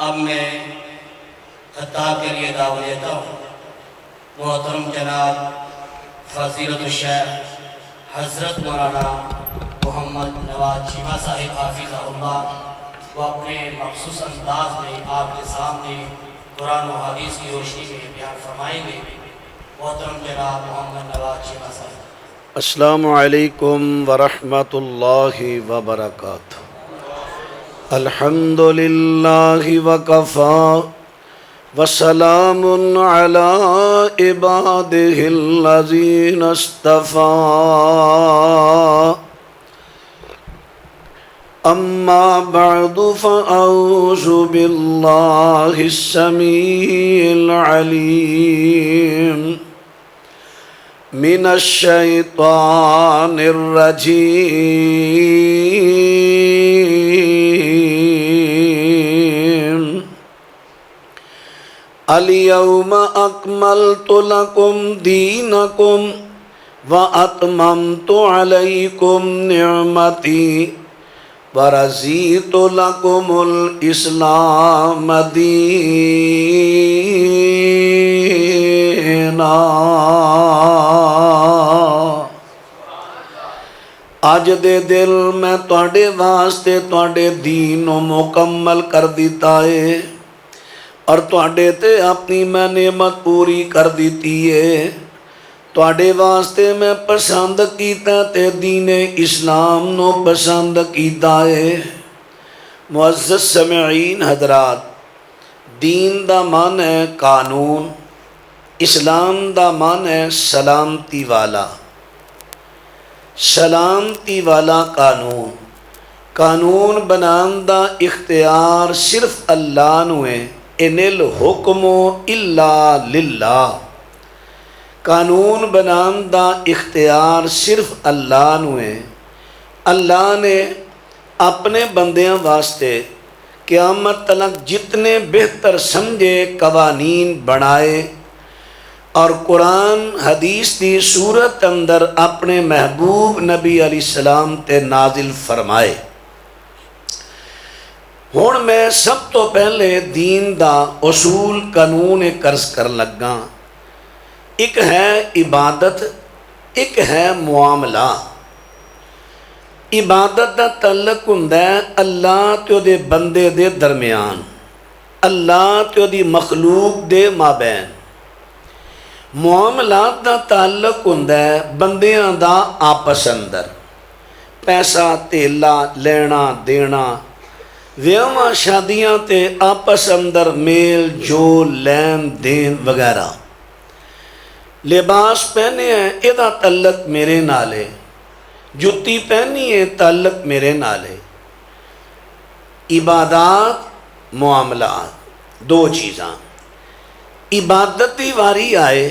اب میں خطاب کے لیے دعوت دیتا ہوں محترم جناب فضیلت الشیخ حضرت مولانا محمد نواز شیبہ صاحب حافظہ اللہ، وہ اپنے مخصوص انداز میں آپ کے سامنے قرآن و حدیث کی روشنی میں بیان فرمائیں گے۔ محترم جناب محمد نواز شیبہ صاحب۔ السلام علیکم ورحمۃ اللہ وبرکاتہ۔ الحمد للہ وکفی وسلام علی عبادہ الذین اصطفی، اما بعد فاعوذ باللہ السمیع العلیم من الشیطان الرجیم، الیوم اکملت لکم دینکم واتممت علیکم نعمتی ورضیت لکم الاسلام دینا۔ اج دے دل میں تواڈے واسطے تواڈے دین نو مکمل کر دیتا ہے اور تواڈے تے اپنی میں نعمت پوری کر دیتی ہے۔ تواڈے واسطے میں پسند کیتا تے دین اسلام نو پسند کیتا ہے۔ معزز سامعین حضرات، دین دا معنی ہے قانون، اسلام دا معنی ہے سلامتی والا، سلامتی والا قانون۔ قانون بنان دا اختیار صرف اللہ نو ہے، ان الحکم الا للہ۔ قانون بنان دا اختیار صرف اللہ نو ہے۔ اللہ نے اپنے بندیاں واسطے قیامت تک جتنے بہتر سمجھے قوانین بنائے اور قرآن حدیث دی صورت اندر اپنے محبوب نبی علیہ السلام تے نازل فرمائے۔ ہن میں سب تو پہلے دین دا اصول قانون قرض کر لگا۔ ایک ہے عبادت، ایک ہے معاملہ۔ عبادت دا تعلق ہوندا ہے اللہ تے او دے بندے دے درمیان، اللہ تے او دی مخلوق دے مابین۔ معاملات دا تعلق ہوندا ہے بندیاں دا آپس اندر، پیسہ تیلا لینا دینا، ویاواں شادیاں تے آپس اندر میل جول لین دین وغیرہ۔ لباس پہنے ہیں یہ تعلق میرے نال ہے، جتی پہنی ہے تعلق میرے نال ہے۔ عبادات معاملات دو چیزاں۔ عبادت دی واری آئے،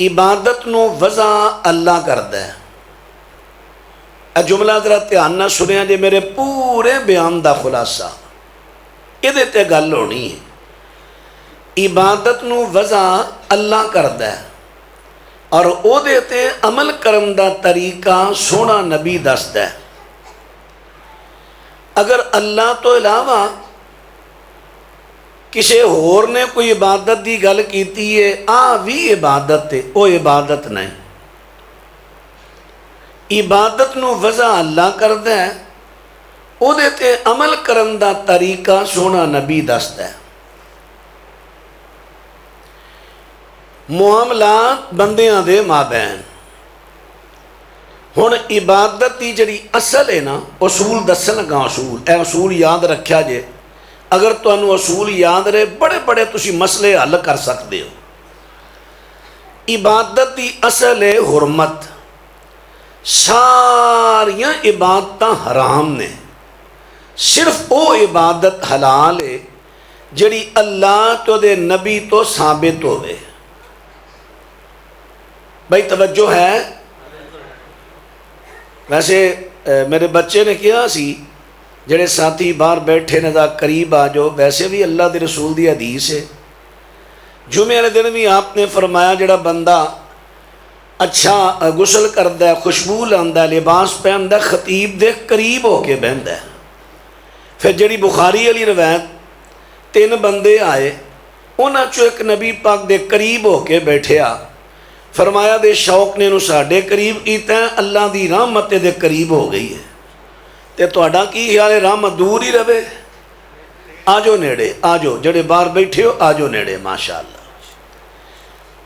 عبادت نو وضع اللہ کردا ہے۔ اے جملہ ذرا دھیان نہ سنیا جے، میرے پورے بیان دا خلاصہ یہ تے گل ہونی ہے۔ عبادت نو وضع اللہ کردا ہے اور او دے تے عمل کرن دا طریقہ سونا نبی دسدا ہے۔ اگر اللہ تو علاوہ کسی ہور نے کوئی عبادت دی گل کیتی ہے، بھی عبادت ہے، او عبادت نہیں۔ عبادت نو وضع اللہ کردا ہے، او دے تے عمل کرن دا طریقہ سونا نبی دسدا ہے۔ معاملات بندیاں دے مابین۔ ہن عبادت دی جڑی اصل ہے نا، اصول دسن لگا، اصول یاد رکھیا جے۔ اگر تانوں اصول یاد رہے بڑے بڑے تسی مسئلے حل کر سکتے ہو۔ عبادت دی اصل ہے حرمت۔ ساریاں عبادتاں حرام نے، صرف او عبادت حلال ہے جڑی اللہ تو دے نبی تو ثابت ہوئے۔ بھائی توجہ ہے؟ ویسے میرے بچے نے کیا سی، جڑے ساتھی باہر بیٹھے نے دا قریب آ جو، ویسے بھی اللہ دے رسول دی حدیث ہے۔ جمعے والے دن بھی آپ نے فرمایا جڑا بندہ اچھا غسل کردا ہے، خوشبو لاندا ہے، لباس پہندا ہے، خطیب دے قریب ہو کے بہندا ہے۔ پھر جڑی بخاری والی روایت 3 بندے آئے، انہاں چوں ایک نبی پاک دے قریب ہو کے بیٹھیا، فرمایا دے شوق نے انہوں ساڈے قریب کیتا ہے، اللہ دی رحمت دے قریب ہو گئی ہے، تے تہاڈا کی خیال ہے رحمت دور ہی رہے؟ آجو نیڑے، آجو جڑے باہر بیٹھے ہو آجو نیڑے، ماشاءاللہ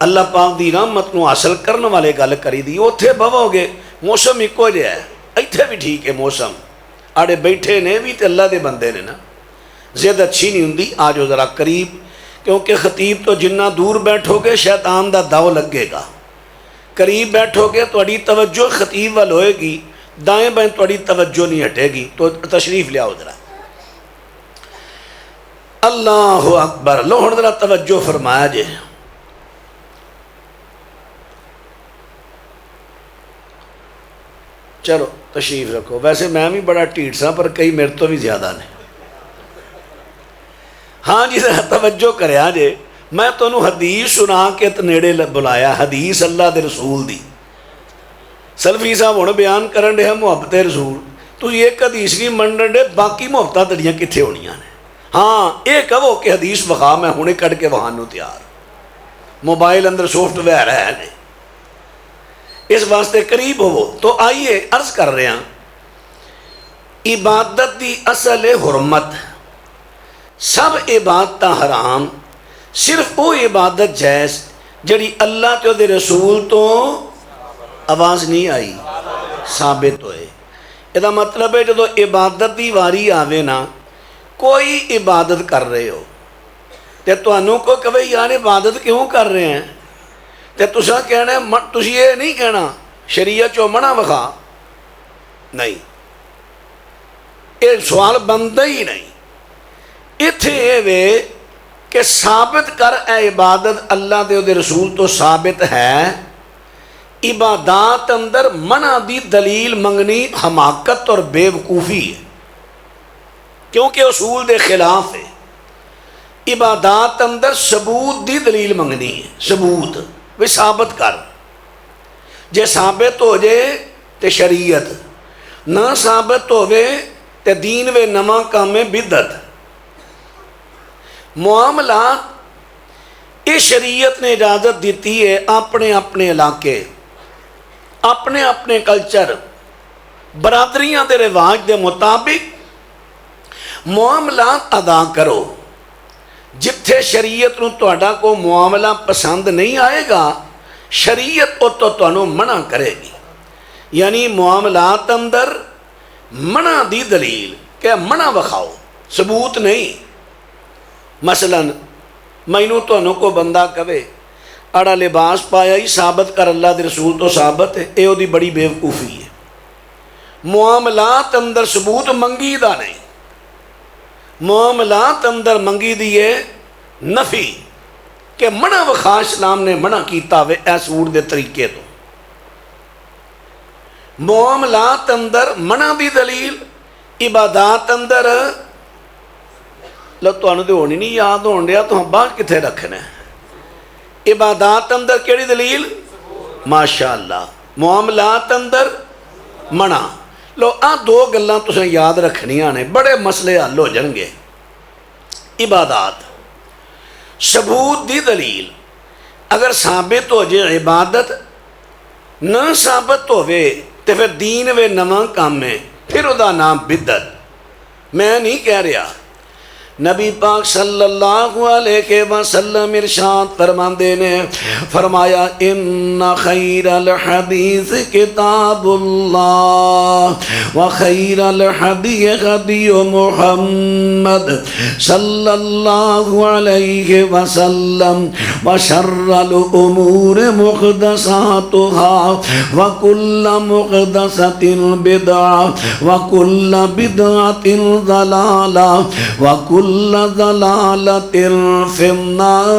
اللہ پاک دی رحمت نو حاصل کرنے والے گل کری دی، اوتھے بہو گے موسم ایکو جہا ہے، ایتھے بھی ٹھیک ہے موسم، آڑے بیٹھے نے بھی تے اللہ دے بندے نے نا، زیادہ اچھی نہیں ہوندی، آجو ذرا قریب، کیونکہ خطیب تو جنہ دور بیٹھو گے شیطان دا داؤ لگے گا، قریب بیٹھو گے تہاڈی توجہ خطیب وال ہوئے گی، دائیں بائیں تہاڈی توجہ نہیں ہٹے گی، تو تشریف لیاؤ ذرا۔ اللہ اکبر، لو ہن ذرا توجہ فرمایا جے، چلو تشریف رکھو، ویسے میں بھی بڑا ٹھیٹ سا پر کئی میرے تو بھی زیادہ نے، ہاں جی ذرا توجہ کریا جے، میں تو انہوں حدیث سنا کے نیڑے بلایا، حدیث اللہ دے رسول دی، سلفی صاحب ہن بیان کرن دے محبت رسول، تو ایک حدیث نہیں منن دے، باقی محبتاں تڑیاں کتھے ہونیاں نے؟ ہاں یہ کہو کہ حدیث بخا، میں ہنے کٹ کے وہاں تیار، موبائل اندر سافٹ ویئر ہے نے، اس واسطے قریب ہو۔ تو آئیے عرض کر رہے ہیں، عبادت دی اصل حرمت، سب عبادتاں حرام، صرف وہ عبادت جائز جڑی اللہ تے دے رسول تو آواز نہیں آئی ثابت ہوئے۔ یہ مطلب ہے جدو عبادت دی واری آوے نا، کوئی عبادت کر رہے ہو تے تانوں کو کہے یار عبادت کیوں کر رہے ہیں تے تساں کہنا ہے، تسی یہ نہیں کہنا شریعت چو منع وکھا، نہیں، یہ سوال بنتا ہی نہیں، اتھے یہ وے کہ ثابت کر اے عبادت اللہ دے رسول تو ثابت ہے، عبادات اندر منع دی دلیل منگنی حماقت اور بے وقوفی ہے، کیونکہ اصول دے خلاف ہے۔ عبادات اندر ثبوت دی دلیل منگنی ہے، ثبوت وہ ثابت کر، جے ثابت ہو جائے تے شریعت، نہ ثابت ہوئے تے دین وے نواں کام بدعت۔ معاملات یہ شریعت نے اجازت دیتی ہے، اپنے اپنے علاقے، اپنے اپنے کلچر، برادریاں دے رواج دے مطابق معاملات ادا کرو۔ جتھے شریعت نو تہاڈا کو معاملہ پسند نہیں آئے گا، شریعت او تو تانوں منع کرے گی، یعنی معاملات اندر منع دی دلیل کہ منع وکھاؤ، ثبوت نہیں۔ مثلا مینوں تانوں کو بندہ کہے اڑا لباس پایا ہی ثابت کر اللہ دے رسول تو ثابت ہے، اے دی بڑی بے وقوفی ہے۔ معاملات اندر ثبوت منگی دا نہیں، معاملات اندر منگی دیئے نفی کہ منع وکھا، اسلام نے منع کیتا وے اے سوٹ دے طریقے تو۔ معاملات اندر منع دی دلیل، عبادات اندر لو تو دے ہونی نہیں یاد ہون دیا تو ہم باہر کتھے رکھنا ہے۔ عبادات اندر کیڑی دلیل؟ ماشاءاللہ۔ معاملات اندر منع، لو آ دو گلاں تسیں یاد رکھنیاں نے، بڑے مسئلے حل ہو جان گے۔ عبادات ثبوت دی دلیل، اگر ثابت ہو جائے عبادت، نہ ثابت ہوئے تو پھر دین وے نواں کام ہے، پھر او دا نام بدعت۔ میں نہیں کہہ رہا، نبی پاک صلی اللہ علیہ وسلم ارشاد فرماندے نے فرمایا ان خیر الحدیث کتاب اللہ وخیر الحدی ہدی محمد صلی اللہ علیہ وسلم وشر الامور محدثاتها وکل محدثۃ بدعہ وکل بدعۃ ضلالہ وکل ضلالۃ فی النار۔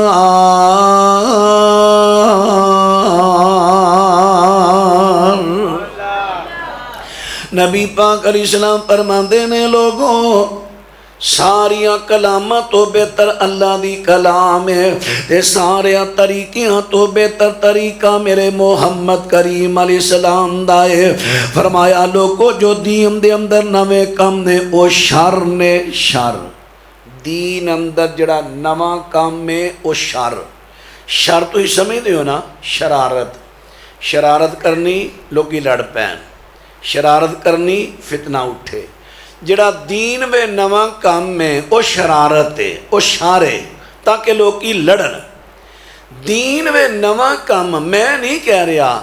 نبی پاک علیہ السلام فرماندے نے لوگوں، ساریاں کلاماں تو بہتر اللہ دی کلام ہے، تے ساریاں طریقیاں تو بہتر طریقہ میرے محمد کریم علیہ السلام دا ہے۔ فرمایا لوگوں جو دین دے اندر نوے کم نے او شر نے، شر دین اندر جڑا نواں کام ہے وہ شر تو ہی سمجھتے ہو نا، شرارت کرنی لوگی لڑ پین، شرارت کرنی فتنہ اٹھے۔ جڑا دین وے نواں کام ہے وہ شرارت ہے، وہ شر ہے تاکہ لوگی لڑن۔ دین وے نواں کام میں نہیں کہہ رہا،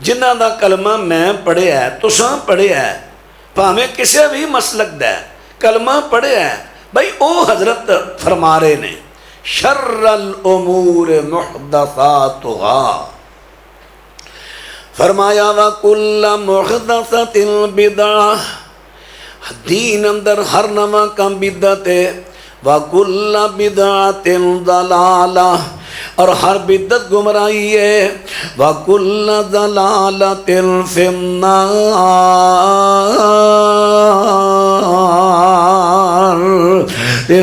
جنہ دا کلمہ میں پڑھیا ہے تساں پڑھیا ہے، پاویں کسے بھی مسلک دا ہے، کلمہ پڑھیا ہے بھائی، او حضرت فرما رہے نے شر الامور محدثاتها، فرمایا وَكُلَّ مُحْدَثَةٍ بِدْعَةٍ، دین اندر ہر نواں کام بدعت ہے، وَكُلَّ بِدْعَةٍ ضَلَالَةٍ، اور ہر بدعت گمراہی ہے، وَكُلَّ ضَلَالَةٍ فِي النَّارِ،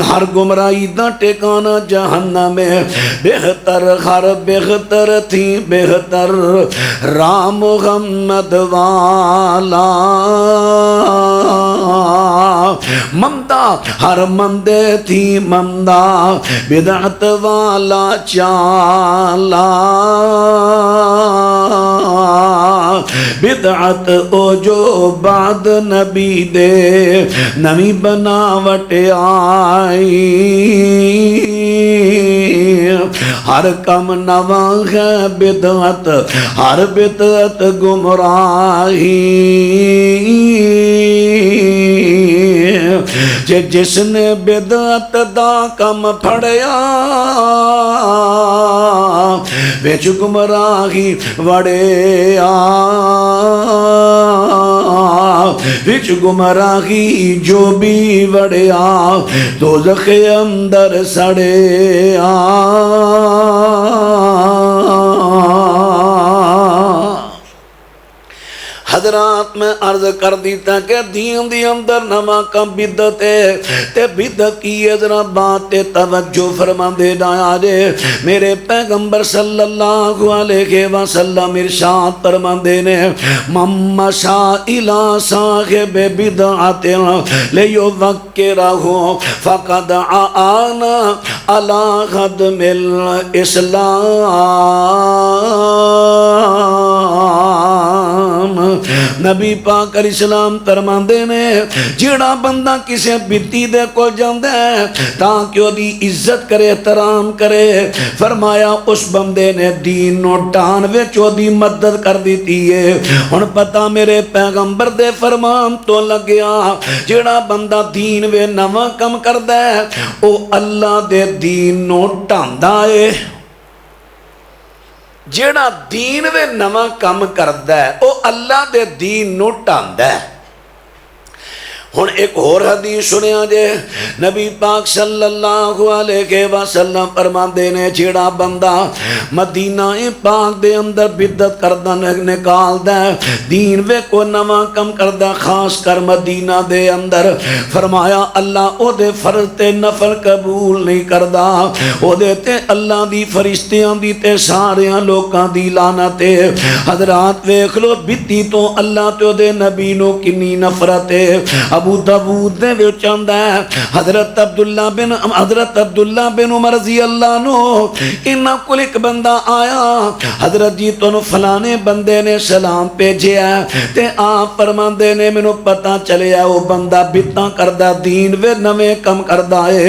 ہر گمراہی دا ٹھکانہ جہنم ہے۔ بہتر ہر بہتر تھی بہتر رام محمد والا، ممدہ ہر مندے تھی ممدہ بدعت والا چالا، بدعت او جو بعد نبی دے نمی بناوٹ آئی، ہر کم نواں ہے بدعت، ہر بدعت گمراہی، جس نے بدعت دا کم پھڑیا وچ گمراہی وڑیا، وچ گمراہی جو بھی وڑیا دوزخ اندر سڑیا۔ حضرات میں عرض کر دیتا کہ دین دی اندر نواں کم بدعت ہے، تے بدعت کی ذرا بات توجہ فرما دے دایا جے، میرے پیغمبر صلی اللہ علیہ وسلم ارشاد فرما دے نے من مشا الی صاحب بدعت لیوکرہ فقد اعان علی ہدم الاسلام، نبی پاک علیہ السلام فرماندے نے جڑا بندہ کسے بدتی دے کو جاندے تاکہ وہ دی عزت کرے احترام کرے، فرمایا اس بندے نے دین نو ڈان وچ وہ دی مدد کر دیتی ہے۔ ہن پتہ میرے پیغمبر دے فرمان تو لگیا جڑا بندہ دین وے نواں کم کردا ہے او اللہ دے دین نو ڈاندا ہے، جیڑا دین وے نواں کم کردا ہے او اللہ دے دین نو ڈاندا ہے۔ ہن ایک اور حدیث سنیا جے، نبی پاک صلی اللہ علیہ وسلم فرماندے نے جیڑا بندہ مدینہ پاک دے اندر بدعت کردا نکالدا ہے، دین وے کو نواں کم کردا خاص کر مدینہ دے اندر، فرمایا اللہ او دے فرض تے نفل قبول نہیں کردا، او دے تے اللہ دی فرشتیاں دی تے ساریاں لوکاں دی لعنت ہے۔ حضرات ویکھ لو بدتی تو اللہ تے او دے نبی نو کنی نفرت ہے۔ ابو داؤد دے وچ آندا ہے حضرت عبداللہ بن عمر رضی اللہ عنہ انہاں کول ایک بندہ آیا، حضرت جی تانوں فلانے بندے نے سلام بھیجیا تے آپ فرماندے نے مینوں پتہ چلیا وہ بندہ بدعتاں کردا دین وے نویں کم کردا ہے،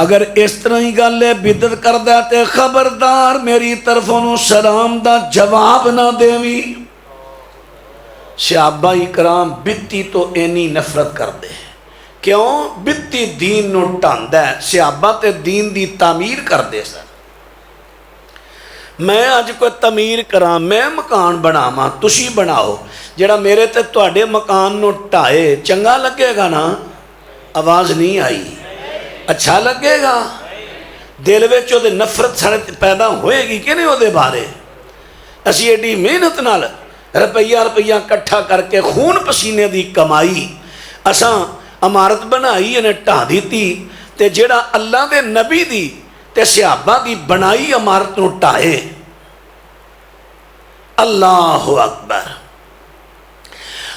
اگر اس طرح ہی گل ہے بدعت کردا تے خبردار میری طرفوں سلام دا جواب نہ دیوی۔ صحابہ اکرام بدتی تو اینی نفرت کر دے، کیوں؟ بدتی دین نو ڈاندا ہے، صحابہ تے دین دی تعمیر کر دے سن۔ میں اج کوئی تعمیر کراں، میں مکان بناواں، تسی بناؤ، جڑا میرے تے تواڈے مکان نو ٹھائے چنگا لگے گا نا؟ آواز نہیں آئی، اچھا لگے گا؟ دل وچ او دے نفرت ساڈے پیدا ہوئے گی کہ نہیں او دے بارے؟ اسی ایڈی محنت نال روپیہ کٹھا کر کے خون پسینے دی کمائی اساں عمارت بنائی انہیں ٹھا دیتی، تے جڑا اللہ دے نبی دی تے صحابہ دی بنائی عمارت نو ٹھائے۔ اللہ اکبر۔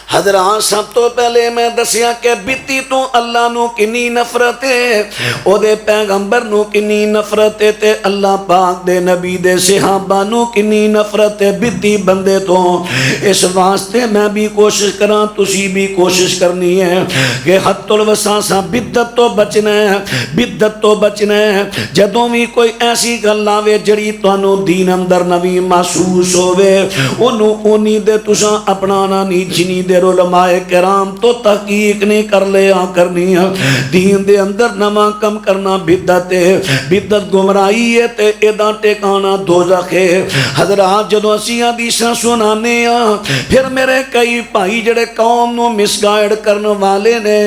حضرات سب تو پہلے میں دسیا کہ بیتی تو اللہ نو کنی نفرت ہے، او دے پیغمبر نو کنی نفرت ہے، تے اللہ پاک دے نبی دے صحابہ نو کنی نفرت ہے بیتی بندے تو۔ اس واسطے میں بھی کوشش کراں، تسی بھی کوشش کرنی ہے کہ حد الوسع سا بدت تو بچنا ہے، بدت تو بچنا ہے۔ جدوں بھی کوئی ایسی گل آوے جڑی تانوں دین اندر نوی محسوس ہووے، اونوں اونی دے تساں اپنانا نہیں، جنی دے علماء کرام تو تحقیق نہیں کر لیا کرنی ہے۔ دین دے اندر نواں کم کرنا بدت ہے، بدت گمراہی ہے تے ایدا ٹھکانا دوزخ ہے۔ حضرات جدوں اسی حدیثاں سنانے ہاں، پھر میرے کئی بھائی جڑے قوم نو مس گائیڈ کرنے والے نے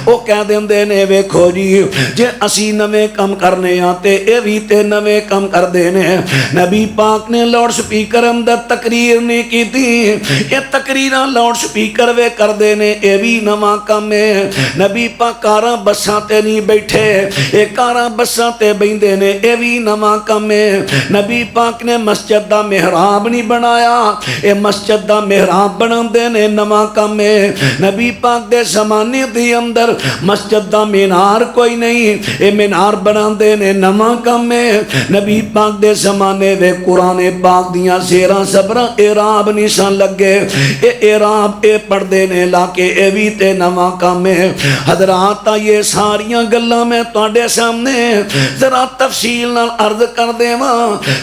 وہ کہہ دیندے نے ویکھو جی جے اسی نویں کم کرنے ہاں تے اے بھی تے نویں کم کر دینے۔ نبی پاک نے لاؤڈ سپیکر اندر تقریر نہیں کی تھی، یہ تقریراں لاؤڈ سپیکر وے کر دینے، اے بھی نواں کم ہے۔ نبی پاک کاراں بساں تے نہیں بیٹھے، اے کاراں بساں تے بیندے نے، اے بھی نواں کم ہے۔ نبی پاک نے مسجد دا محراب نہیں بنایا، اے مسجد دا محراب بنا دینے نواں کم ہے۔ نبی پاک دے زمانے دی اندر مسجد دا مینار کوئی نہیں، اے مینار بنا دینے نواں کم ہے۔ نبی پاک دے زمانے دے قرآن پاک دیاں زیراں صبراں اعراب نشان لگے، اے اعراب اے پڑھ دینے لاکے، اے بھی تے نواں کم ہے۔ حضرات یہ ساریاں گلاں میں تواڈے سامنے ذرا تفصیل نال عرض کر دیواں۔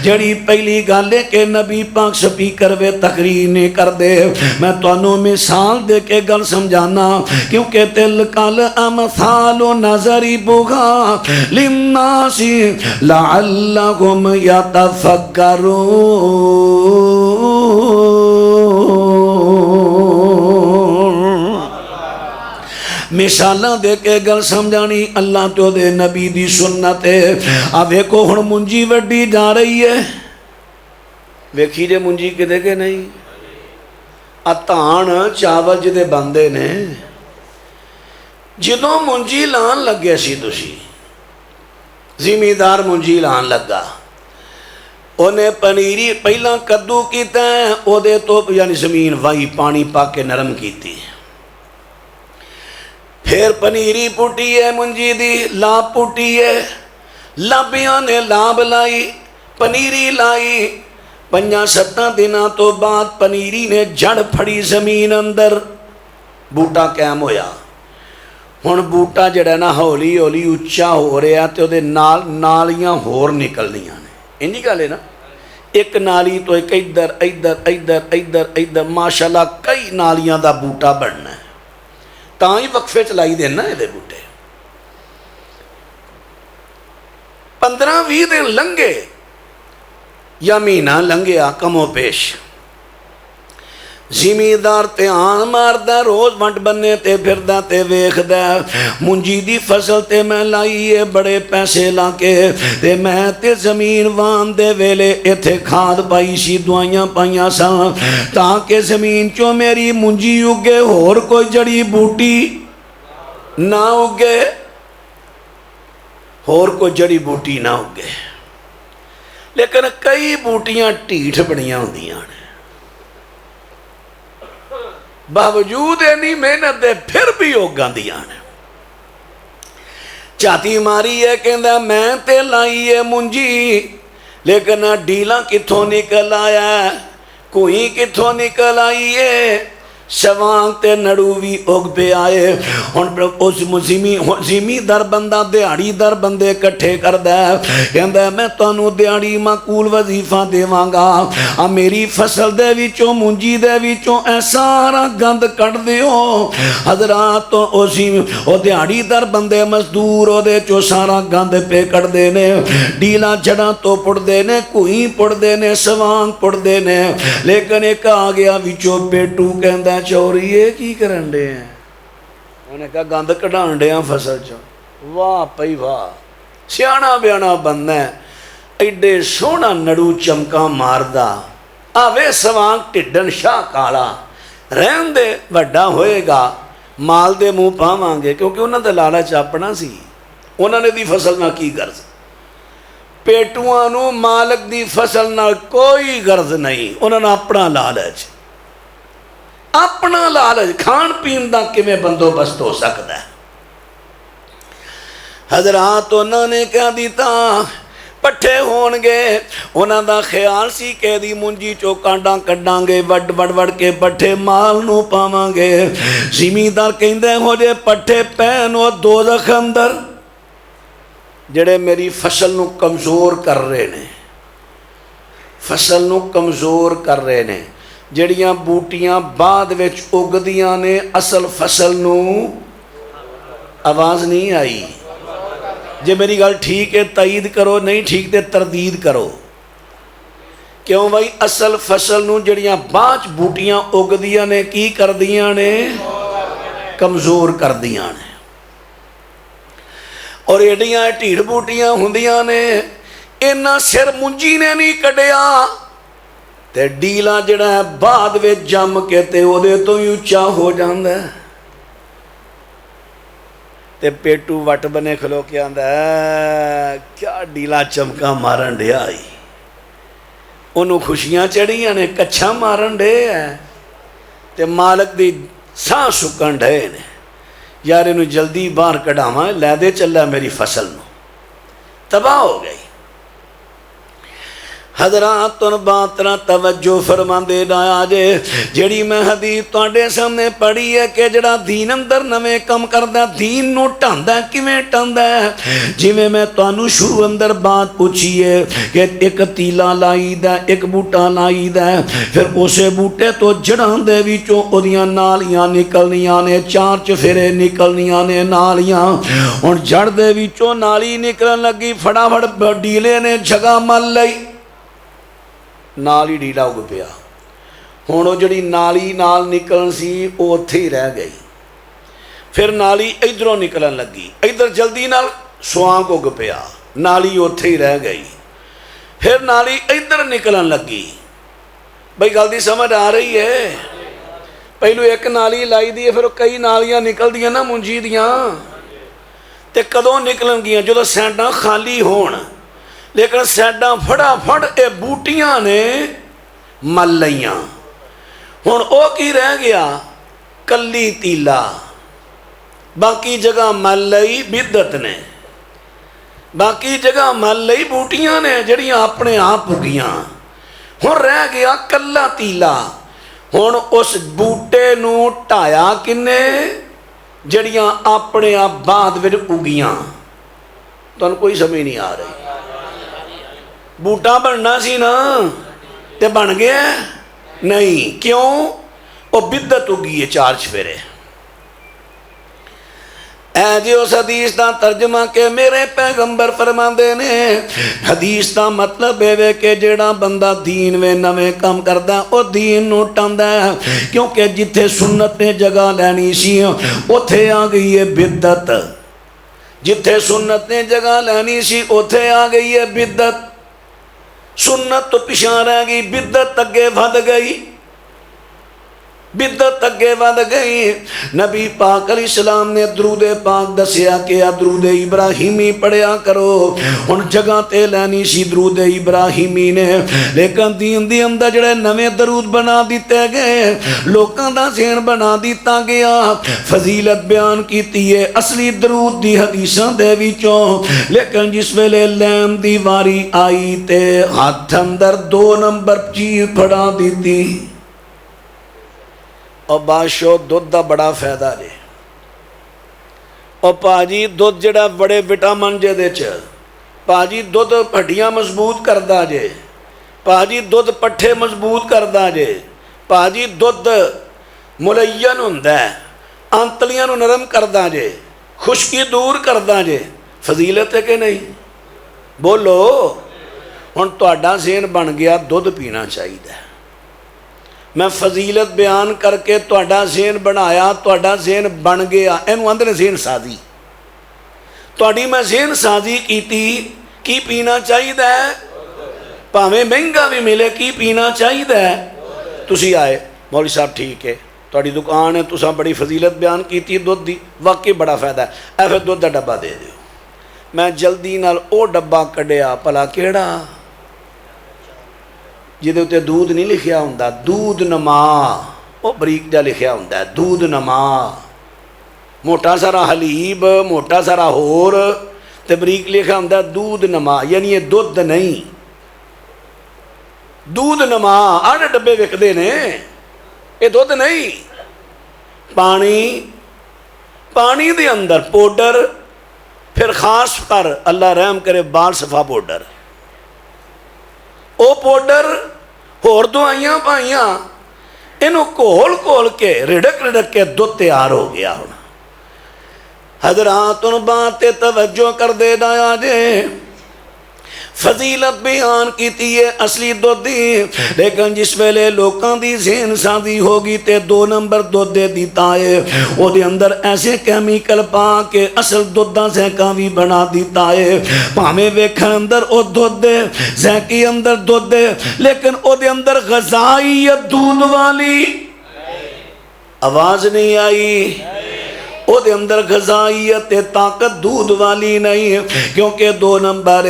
جڑی پہلی گل ہے کہ نبی پاک سپیکر وے تقریر نہیں کر دے، میں تانوں مثال دے کے گل سمجھانا، کیونکہ تلکل امثال نضربھا للناس لعلہم یتفکرون۔ مثالاں دے کے گل سمجھانی اللہ تو دے نبی دی سنت ہے۔ اب ویکھو ہن منجی وڈی جا رہی ہے، ویکھی جے منجی کدے کے نہیں، اتان چاول جدے بندے نے جدوں منجی لان لگے سی، تسی زمیندار منجی لان لگا، انہیں پنیری پہلا کدو کیتا ہے، او دے تو یعنی زمین وائی پانی پا کے نرم کیتی، پھر پنیری پوٹی ہے منجی دی، لاب پوٹی ہے، لابیاں نے لاب لائی، پنیری لائی، 5-7 دنوں تو بعد پنیری نے جڑ پھڑی زمین اندر، بوٹا قائم ہویا۔ ہن بوٹا جڑا نا ہولی ہولی اچھا ہو رہا تے دے نال نالیاں ہور نکلنیاں نے، انہی گل ہے نا، ایک نالی تو ایک ادھر ادھر ادھر ادھر ادھر، ماشاءاللہ کئی نالیاں دا بوٹا بننا ہے، تاں ہی وقفے چلائی دینا ہے دے بوٹے۔ 15-20 دن لنگے یا مہینہ لنگیا کم و پیش، زمیندار تے آن ماردہ، روز ونٹ بننے تے پھردہ تے ویکھدہ، منجی دی فصل تے میں لائیے بڑے پیسے لاکے، تے میں تے زمین وان دے ویلے ایتھے کھاد پائی سی، دوائیاں پائیاں سا، تاکہ زمین چو میری منجی اگے، اور کوئی جڑی بوٹی نہ اگے، اور کوئی جڑی بوٹی نہ اگے۔ لیکن کئی بوٹیاں ٹھیٹھ بڑیاں ہوندیاں نے، باوجود اینی محنت دے پھر بھی اگاندیاں نے۔ چاتی ماری ہے کہندا میں تے لائی ہے منجی، لیکن ڈیلاں کتھوں نکل آیا ہے، کوئی کتھوں نکل آئی ہے، شوان تے نڑو بھی اگ پہ آئے۔ اس زمیندار بندہ دیہڑی در بندے کٹھے کردہ ہے، کہندہ میں تانوں دیہڑی معقول وظیفہ دیواں گا، میری فصل دے وچوں منجی دے وچوں اے سارا گند کٹ دیو۔ حضرات تو او دیہڑی در بندے مزدور او دے چو سارا گند پہ کٹ دینے، ڈیلا جڑا تو پڑ دینے، کوئی پڑ دینے، سوانگ پڑ دینے، لیکن ایک آگیا وچوں پیٹو کہندہ چوریے کی کرن دے ہیں، انہوں نے کہا گند کٹان دے ہیں فصل چو۔ واہ پئی واہ، سیانا بیانا بندہ ہے، ایڈے سونا نڑو چمکا ماردہ، آوے سوانگ ٹڈن شاہ کالا، رہن دے وڈا ہوئے گا، مال دے منہ پاوانگے، کیونکہ انہوں نے لالچ اپنا سی، انہوں نے دی فصل نہ کی غرض، پیٹوانو مالک دی فصل نہ کوئی غرض نہیں، انہوں نے اپنا لالچ، اپنا لالچ کھان پین دا کیویں بندوبست ہو سکتا ہے؟ حضرات انہوں نے کہہ دیتا پٹھے ہون گے، انہوں دا خیال سی کہ دی منجی چو کانڈاں کڈاں گے، وڈ وڈ وڈ کے پٹھے مال نو پاواں گے۔ زمیندار کہندے ہو جے پٹھے پین او دوزخ اندر جڑے میری فصل نو کمزور کر رہے نے، فصل نو کمزور کر رہے نے، جڑیاں بوٹیاں بعد وچ اگدیاں نے اصل فصل نو۔ آواز نہیں آئی؟ جے میری گل ٹھیک ہے تائید کرو، نہیں ٹھیک تے تردید کرو۔ کیوں بھائی؟ اصل فصل نو جڑیاں بعد بوٹیاں اگدیاں نے کی کر دیاں نے؟ کمزور کر دیاں نے۔ اور ایڈیاں ٹھیڑ بوٹیاں ہوندیاں نے، اینا سر منجی نے نہیں کڈیا تے ڈیلا جڑا ہے بعد وچ جم کے تے او دے تو ہی اونچا ہو جاندا ہے تے پیٹو وٹ بنے کھلو کے آندا ہے کیا ڈیلا چمکا مارن ڈیا آئی، انہوں خوشیاں چڑھیاں نے، کچھا مارن ڈے ہے تے مالک دی ساں سکن ڈے نے، یار انہوں جلدی باہر کڑھاواں لے دے چلا میری فصل نو، تباہ ہو گئی۔ حضرات ان باتنا توجہ فرمان دے ڈایا جے، جڑی میں حدیث تواڈے سامنے پڑھی ہے کہ جڑا دین اندر نویں کم کردا دین نو ٹاندا کیویں ٹاندا ہے؟ جویں میں تانوں شروع اندر بات پوچھی ہے کہ ایک تیلا لائی دا، ایک بوٹا لائی دا، پھر اسے بوٹے تو جڑاں دے وچوں اودیاں نالیاں نکلنیاں نے، چار چفیرے نکلنیاں نے نالیاں، ہن جڑ دے وچوں نالی نکلن لگی، فٹافٹ ڈیلے نے جگہ مل لئی، نالی ڈیلا اگ پیا۔ ہن وہ جڑی نالی نال نکلن سی وہ اتھے ہی رہ گئی، پھر نالی ادھروں نکلن لگی، ادھر جلدی نال سوانگ اگ پیا، نالی اتھے ہی رہ گئی، پھر نالی ادھر نکلن لگی۔ بھئی گل دی سمجھ آ رہی ہے؟ پہلو ایک نالی لائی دی ہے، پھر کئی نالیاں نکل دیاں نا منجی دیاں، تے کدوں نکلن گیاں؟ جدوں سینڈاں خالی ہون، لیکن سیڈاں پھڑا پھڑ اے بوٹیاں نے مل لئیاں۔ ہن او کی رہ گیا؟ کلی تیلا، باقی جگہ مل لئی بدت نے، باقی جگہ مل لئی بوٹیاں نے جڑیاں اپنے آپ اگیاں، ہن رہ گیا کلا تیلا۔ ہن اس بوٹے نو ٹایا کنے؟ جڑیاں اپنے آپ بعد وچ اگیاں۔ تانوں کوئی سمجھ نہیں آ رہی؟ بوٹا بننا سی نا تے بن گیا نہیں، کیوں؟ وہ بدت اگی ہے چار چفیرے۔ اے جی اس حدیث دا ترجمہ کہ میرے پیغمبر فرماندے نے، حدیث دا مطلب ہے کہ جڑا بندہ دین میں نویں کام کردا او دین نو ٹاندا ہے، کیونکہ جتھے سنت نے جگہ لینی سی اوتھے آ گئی ہے بدت، جتھے سنت نے جگہ لینی سی اوتھے آ گئی ہے بدت، سنت تو پیچھے رہ گئی، بدت اگے ود گئی، بدت اگے ود گئی۔ نبی پاک علیہ السلام نے درود پاک دسیا کہ درود ابراہیمی پڑھیا کرو، ہن جگہ تے لینی سی درود ابراہیمی نے، لیکن دین دی اندر جڑے نویں درود بنا دیتے گئے، لوکاں دا ذہن بنا دیتا گیا، فضیلت بیان کیتی ہے اصلی درود دی حدیثاں دے وچوں، لیکن جس ویلے لین دی واری آئی تے ہاتھ اندر 2 نمبر چیز پھڑا دیتی۔ اور بادشاہ دودھ دا بڑا فائدہ جے، اور پاجی دودھ جڑا بڑے وٹامن جے دے چ، پاجی دودھ ہڈیاں مضبوط کردا جے، پاجی دودھ پٹھے مضبوط کردا جے، پاجی دودھ ملین ہوندا ہے، آنتلیاں نو نرم کردا جے، خشکی دور کردا جے۔ فضیلت ہے کہ نہیں؟ بولو۔ ہن تہاڈا ذہن بن گیا دودھ پینا چاہیے، میں فضیلت بیان کر کے تہاڈا ذہن بنایا، تہاڈا ذہن بن گیا، اینو آندے نے ذہن سازی، تہاڈی میں ذہن سازی کیتی، کی پینا چاہیے؟ پاویں مہنگا بھی ملے، کی پینا چاہیے؟ تسی آئے مولوی صاحب ٹھیک ہے تہاڈی دکان ہے، تساں بڑی فضیلت بیان کیتی دودھ دی، واقعی بڑا فائدہ ہے، اے پھر دودھ دا ڈبہ دے دیو۔ میں جلدی نال او ڈبہ کڈیا، پلا کیڑا؟ جدے تے دودھ نہیں لکھیا ہوندا، دودھ نما، وہ بریک جا لکھیا ہوتا ہے دودھ نما، موٹا سارا حلیب موٹا سارا ہور تے بریک لکھا ہوتا ہے دودھ نما، یعنی یہ دودھ نہیں، دودھ نما آڑے ڈبے وکدے نے، یہ دودھ نہیں، پانی دے اندر پوڈر، پھر خاص کر اللہ رحم کرے بال صفا پوڈر، او پوڈر ہور دوائیاں پائیاں انہوں کھول کے رڑک کے دودھ تیار ہو گیا ہونا۔ حضرات ان بات توجہ کر دے دایا جے، فضیلت بیان کیتی ہے اصلی دودھی، لیکن جس ویلے لوکاں دی ذہن سازی ہوگی تے 2 نمبر دودھ دے دیتا ہے، وہ دے اندر ایسے کیمیکل پا کے اصل دودھاں زینکاں بھی بنا دیتا ہے، پامے ویکھن اندر او دودھ دے زینکی اندر دودھ دے، لیکن او دے اندر غذائیت دودھ والی آواز نہیں آئی، او دے اندر غذائیت طاقت دودھ والی نہیں، کیونکہ 2 نمبر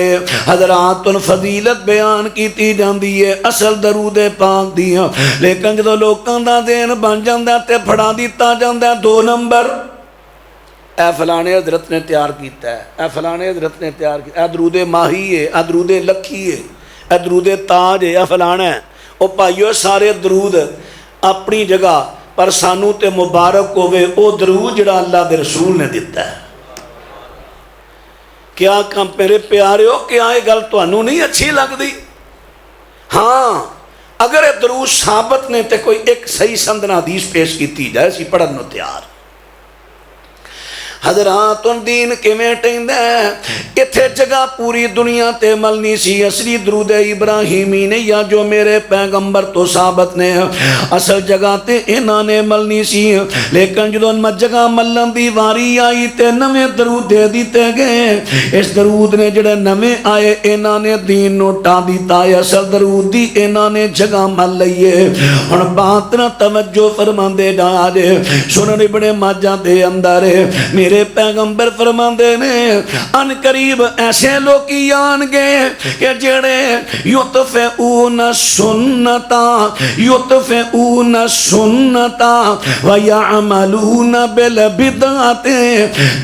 حضرات فضیلت بیان کیتی جاندی ہے اصل درود پاک دیا، لیکن جدو لوکاں دا دین بن جاندہ تے پھڑا دیتا جاندہ 2 نمبر اے فلانے حضرت نے تیار کیتا ہے، اے فلانے حضرت نے تیار کیتا ہے، اے درود ماہی ہے، اے درود لکھی ہے، اے درود تاج ہے، اے فلانا ہے۔ او پائیو سارے درود اپنی جگہ پر سانو تے مبارک ہوئے او درود جڑا اللہ دے رسول نے دیتا ہے۔ کیا میرے پیارے ہو، کیا یہ گل تانوں نہیں اچھی لگ دی؟ ہاں اگر یہ درود ثابت نے تے کوئی ایک صحیح سندنا حدیث پیش کیتی جائے سی پڑھن نو تیار۔ حضرات دین کے میں ٹیندا ہے، اتھے جگہ پوری دنیا تے ملنی سی اصلی درود ابراہیمی نے یا جو میرے پیغمبر تو ثابت نے اصل جگہ تے انہاں نے ملنی سی، لیکن جدوں جگہ ملن دی واری آئی تے نویں درود دے دیتے گئے، اس درود نے جڑے نویں آئے انہاں نے دین نو ٹا دیتا ہے، اصل درود دی انہاں نے جگہ مل لئیے۔ ہن بات نہ توجہ فرماندے جا جے، سنن ابن ماجہ دے اندر میرے پیغمبر فرماندے نے ان قریب ایسے لوگی آن گے کہ جڑے یطفئون سنتا ویعملون بالبدعات،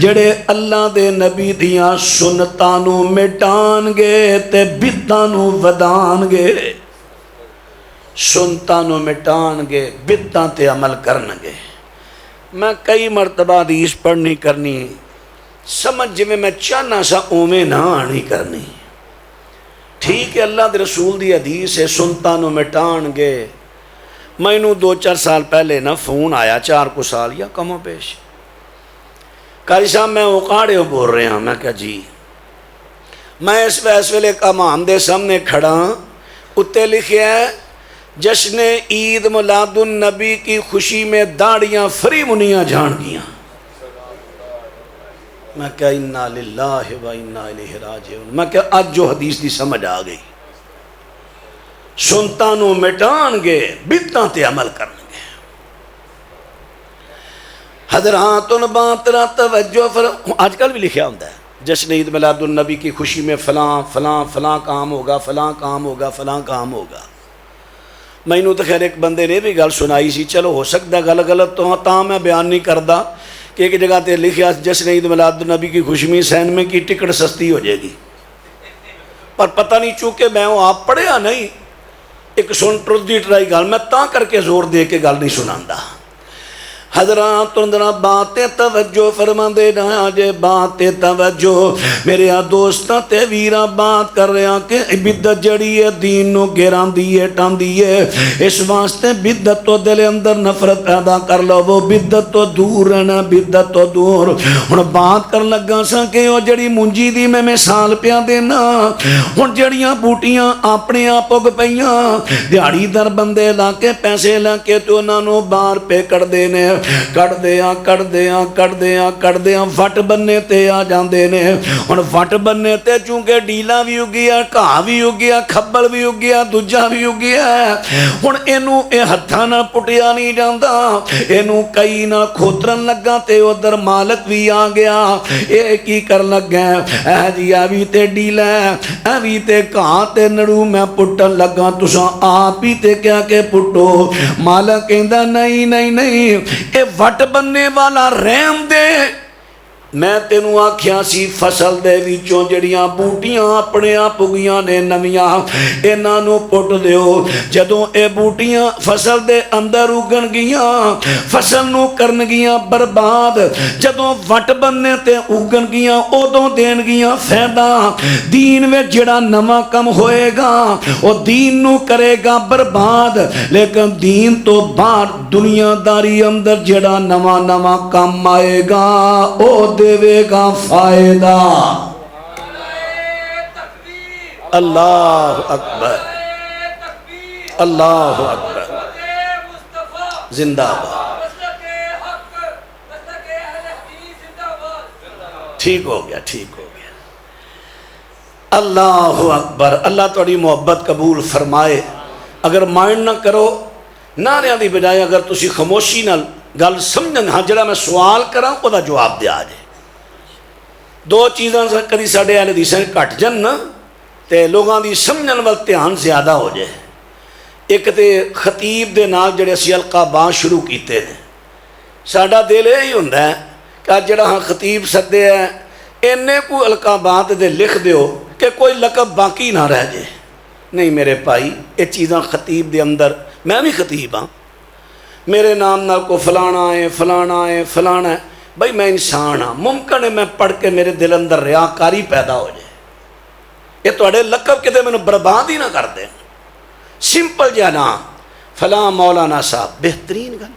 جڑے اللہ دے نبی دیاں سنتاں نو مٹان گے تے بدعاں نو ودان گے، سنتاں نو مٹان گے بدعاں تے عمل کرن گے۔ میں کئی مرتبہ حدیث پڑھنی کرنی سمجھ جی میں چاہنا سا اومیں نہ آنی کرنی، ٹھیک ہے اللہ دے رسول دی حدیث ہے سنتا نو مٹان گے۔ میں نو 2-4 سال پہلے نا فون آیا، 4 کو سال یا کم و پیش، قاری صاحب میں اوقاڑے بول رہے ہیں، میں کہا جی میں اس ویلے امام دے سامنے کھڑا، اتے لکھے ہے جشن عید میلاد النبی کی خوشی میں داڑیاں فری منیاں جھان گیاں۔ میں کہا انا للہ و انا الیہ راجعون، میں کہا آج جو حدیث دی سمجھ آ گئی، سنتاں نو مٹان گے بدعاں تے عمل کرن گے۔ حضرات ان بات را توجہ آج کل بھی لکھیا ہوتا ہے جشن عید میلاد النبی کی خوشی میں فلاں فلاں فلاں کام ہوگا، فلاں کام ہوگا، فلاں کام ہوگا۔ میں تو خیر ایک بندے نے بھی گل سنائی سی، چلو ہو سکتا گل غلط تو ہاں تاں میں بیان نہیں کردا کہ ایک جگہ تے لکھیا جشن عید میلاد النبی کی خوشی میں سینمے کی ٹکٹ سستی ہو جائے گی، پر پتہ نہیں چونکہ میں وہ آپ پڑھیا نہیں، ایک سن ٹرد دی ٹرائی گل میں تاں کر کے زور دے کے گل نہیں سناندا۔ حضرات اندرہ باتیں توجہ فرما دے رہا جے، باتیں توجہ میرے دوستاں تے ویرہ بات کر رہے ہیں کہ بدت جڑی ہے دین نو گران دیئے ٹان دیئے، اس واسطے بدت تو دل اندر نفرت پیدا کر لو، وہ بدت تو دور رہنا، بدت تو دور۔ ہن بات کر لگا سا کہ وہ جڑی منجی دی میں مثال پیا دینا، ہن جڑیاں بوٹیاں اپنے آپ اگ پئیاں، دیہڑی در بندے لا کے پیسے لا کے تو انہاں نو باہر پہ کر دینے، کٹدیاں وٹ بننے تے آ جاندے نے ہن وٹ بننے تے چونکہ ڈیلا بھی اگیا گھاہ بھی اگیا کھبل بھی اگیا دوجا بھی اگیا ہن اینوں اے ہتھاں نال پٹیا نہیں جاندا اینوں کئی نال کھوترن لگا تے ادھر مالک بھی آ گیا اے کی کر لگا اے جی آ بھی تے ڈیلا اے بھی تے گھاہ تے نڑو میں پٹن لگا تساں آپ ہی تے کیا کہ پٹو مالک کہندا نہیں اے وٹ بننے والا رحم دے میں تینوں آکھیا سی فصل دے وچوں جڑیاں بوٹیاں اپنے آپ اگیاں نے نویاں انہاں نوں پٹ دیو جدوں اے بوٹیاں فصل دے اندر اگن گیاں فصل نوں کرن گیاں برباد جدوں وٹ بننے تے اگن گیاں اودوں دین گیاں فائدہ دین وچ جڑا نواں کم ہوئے گا او دین نوں کرے گا برباد لیکن دین تو باہر دنیا داری اندر جڑا نواں کم آئے گا او دے گا فائدہ اللہ اکبر اللہ اکبر زندہ باد ٹھیک ہو گیا اللہ اکبر اللہ تھوڑی محبت قبول فرمائے اگر مائنڈ نہ کرو نعریاں دی بجائے اگر تسی خاموشی نال گل سمجھن ہاں جڑا میں سوال کراں او دا جواب دیا جائے دو چیزاں کدی ساڈے اہل حدیثاں گھٹ جن نا تے لوگاں دی سمجھن وال دھیان زیادہ ہو جائے ایک تے خطیب دے نال جڑے اسی القاباں شروع کیتے نے ساڈا دل یہی ہوندا ہے کہ جڑا ہاں خطیب سدے ہے اینے کو القابات دے لکھ دیو کہ کوئی لقب باقی نہ رہ جائے نہیں میرے بھائی یہ چیزاں خطیب دے اندر میں بھی خطیب ہاں میرے نام نال کو فلانا ہے بھائی میں انسان ہاں ممکن ہے میں پڑھ کے میرے دل اندر ریاکاری پیدا ہو جائے یہ تواڈے لقب کتے مینوں برباد ہی نہ کر دیں سمپل جہا نام فلاں مولانا صاحب بہترین گل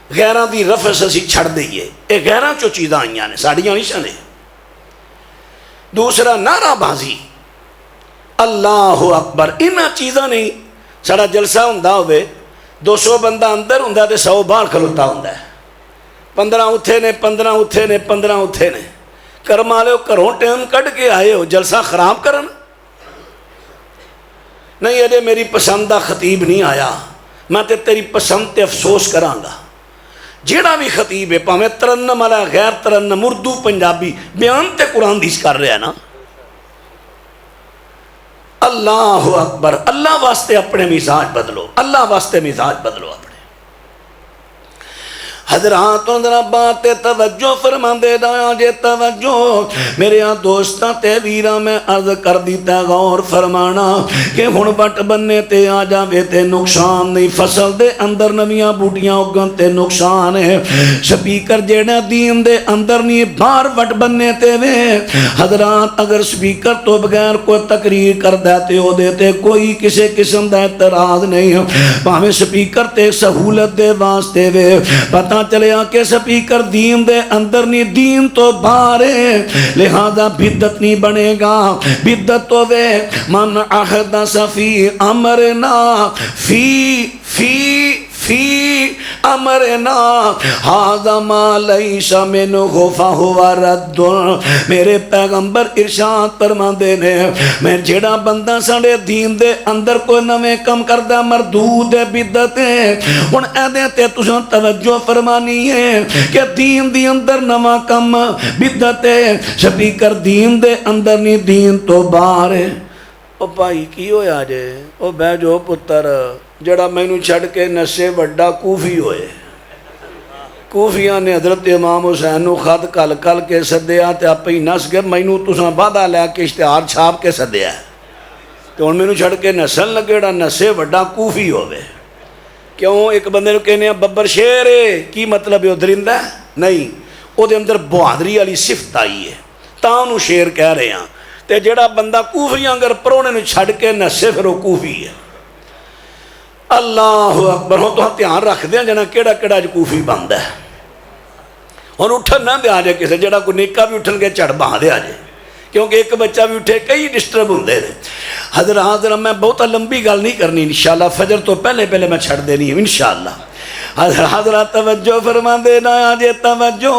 غیراں دی رفس اسی چھڑ دئیے یہ غیراں چو چیزاں آئیاں نے ساڑیاں نہیں سنے دوسرا نعرہ بازی اللہ اکبر انہاں چیزاں نہیں ساڑا جلسہ ہوندا ہوئے 200 بندہ اندر ہوندا تے 100 باہر کھلوتا ہوندا ہے 15 اتھے نے کرم والے گھروں ٹائم کڈ کے آئے ہو جلسہ خراب کرن نہیں اجے میری پسند دا خطیب نہیں آیا میں تے تیری پسند تے افسوس کراں گا جیڑا بھی خطیب ہے پاویں ترنم والا غیر ترنم اردو پنجابی بیان تے قرآن حدیث کر رہا ہے نا اللہ اکبر اللہ واسطے اپنے مزاج بدلو اللہ واسطے مزاج بدلو اپنے حضرات ذرا بات توجہ فرما دے دایا جے توجہ میرے دوستاں تے ویراں میں عرض کر دیتا غور فرمانا کہ ہن وٹ بننے تے آ جاوے تے نقصان نہیں فصل دے اندر نویاں بوٹیاں اگن تے نقصان ہے سپیکر جیڑا دین دے اندر نہیں باہر وٹ بننے تے وے حضرات اگر سپیکر تو بغیر کوئی تقریر کردا تے او دے تے کوئی کسی قسم دا اعتراض نہیں بھاویں سپیکر تے سہولت دے واسطے وے پتہ چلیا کہ سپیکر دین دے اندر نہیں دین تو باہر ہے لہذا بدت نہیں بنے گا بدت تو وے من احدث فی امرنا فی امرنا ھذا ما لیس منہ فہو رد میرے پیغمبر ارشاد فرماندے نے میں جڑا بندہ ساڈے دین دے اندر کوئی نویں کم کردا مردود ہے بدت ہے ہن ایدے تے تساں توجہ فرمانی ہے کہ دین دی اندر نواں کم بدت ہے سپیکر دین دے اندر نہیں دین تو باہر ہے او بھائی کی ہویا جے او بہ جو پتر جڑا مینوں چھڑ کے نشے وڈا کوفی ہوئے کوفیاں نے حضرت امام حسین نو خط کل کے سدیا تے آپ ہی نس کے مینوں تساں وعدہ لے کے اشتہار چھاپ کے سدیا تے ہن مینوں چھڑ کے نسن لگے جڑا نشے وڈا کوفی ہوئے کیوں ایک بندے نو کہنے ببر شیر ہے کی مطلب ہے درندہ نہیں او دے اندر بہادری والی صفت آئی ہے تاں انہوں شیر کہہ رہے ہیں تے جڑا بندہ کوفیاں اگر پرونے نو چھڑ کے نشے پھر وہ کوفی ہے اللہ اکبر ہوں تو دھیان رکھ دیں جنا کیڑا کیڑا کوفی بنتا ہے ہوں اٹھن نہ دیا جائے کسی جڑا کوئی نیکا بھی اٹھن کے چڑھ بہا دیا جائے کیونکہ ایک بچہ بھی اٹھے کئی ڈسٹرب ہوندے ہیں حضرات میں بہت لمبی گل نہیں کرنی انشاءاللہ فجر تو پہلے میں چھڑ دینی ہے انشاءاللہ حضرت توجہ فرما دینا جے توجہ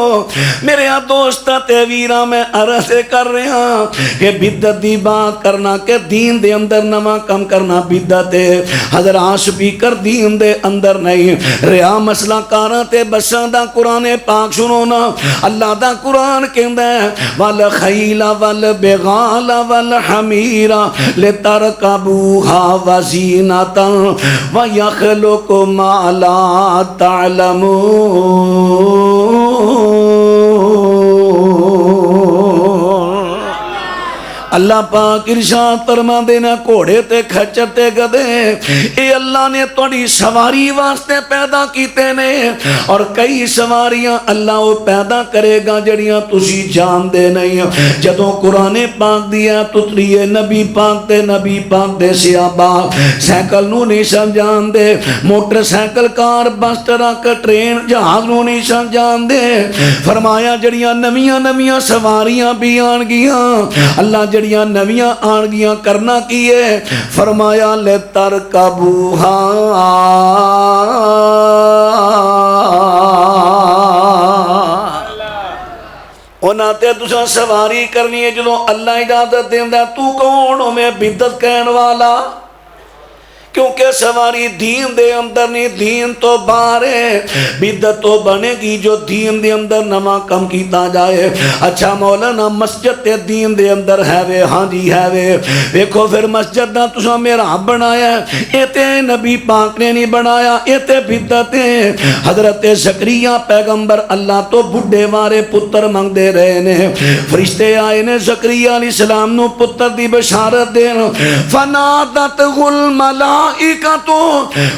میرے دوستاں تے ویراں میں عرض کر رہا کہ بدعت دی بات کرنا کہ دین دے اندر نواں کم کرنا بدعت ہے حضرات سپیکر دین دے اندر نہیں ریا مسئلہ کاراں تے بساں دا قرآن پاک سنو نا اللہ دا قرآن کہندا ہے والخیل والبغال والحمیر لترکبوها وزینۃ ویخلق ما لا تعلمون اللہ پاک ارشاد فرما دینا گھوڑے تے کھچر تے گدے اے اللہ نے تھوڑی سواری واسطے پیدا کیتے نے اور کئی سواریاں اللہ وہ پیدا کرے گا جڑیاں تسی جان دے نہیں جدوں قرآن پاک دیا تتریے نبی پاک دے صحابہ سائیکل نو نہیں سمجھان دے موٹر سائیکل کار بس ٹرک ٹرین جہاز نو نہیں سمجھان دے فرمایا جڑیاں نویاں سواریاں بھی آن گیاں اللہ جڑیاں نویاں آن گیاں کرنا کیے فرمایا لترکبوہا انہاں تے تساں سواری کرنی ہے جدوں اللہ اجازت دیندا تو کون ہو میں بدعت کہن والا کیونکہ سواری دین دے اندر نہیں دین تو باہر ہے بدعت تو بنے گی جو دین دے اندر نواں کم کیتا جائے اچھا مولانا مسجد تے دین دے اندر ہے وے ہاں جی ہے وے دیکھو پھر مسجد دا تساں محراب بنایا اے تے نبی پاک نے نہیں بنایا اے تے بدعت ہے حضرت زکریا پیغمبر اللہ تو بڈھے وارے پتر منگ دے رہے نے فرشتے آئے نے زکریا علیہ السلام نو پتر دی بشارت دین فنادتہ الملائکہ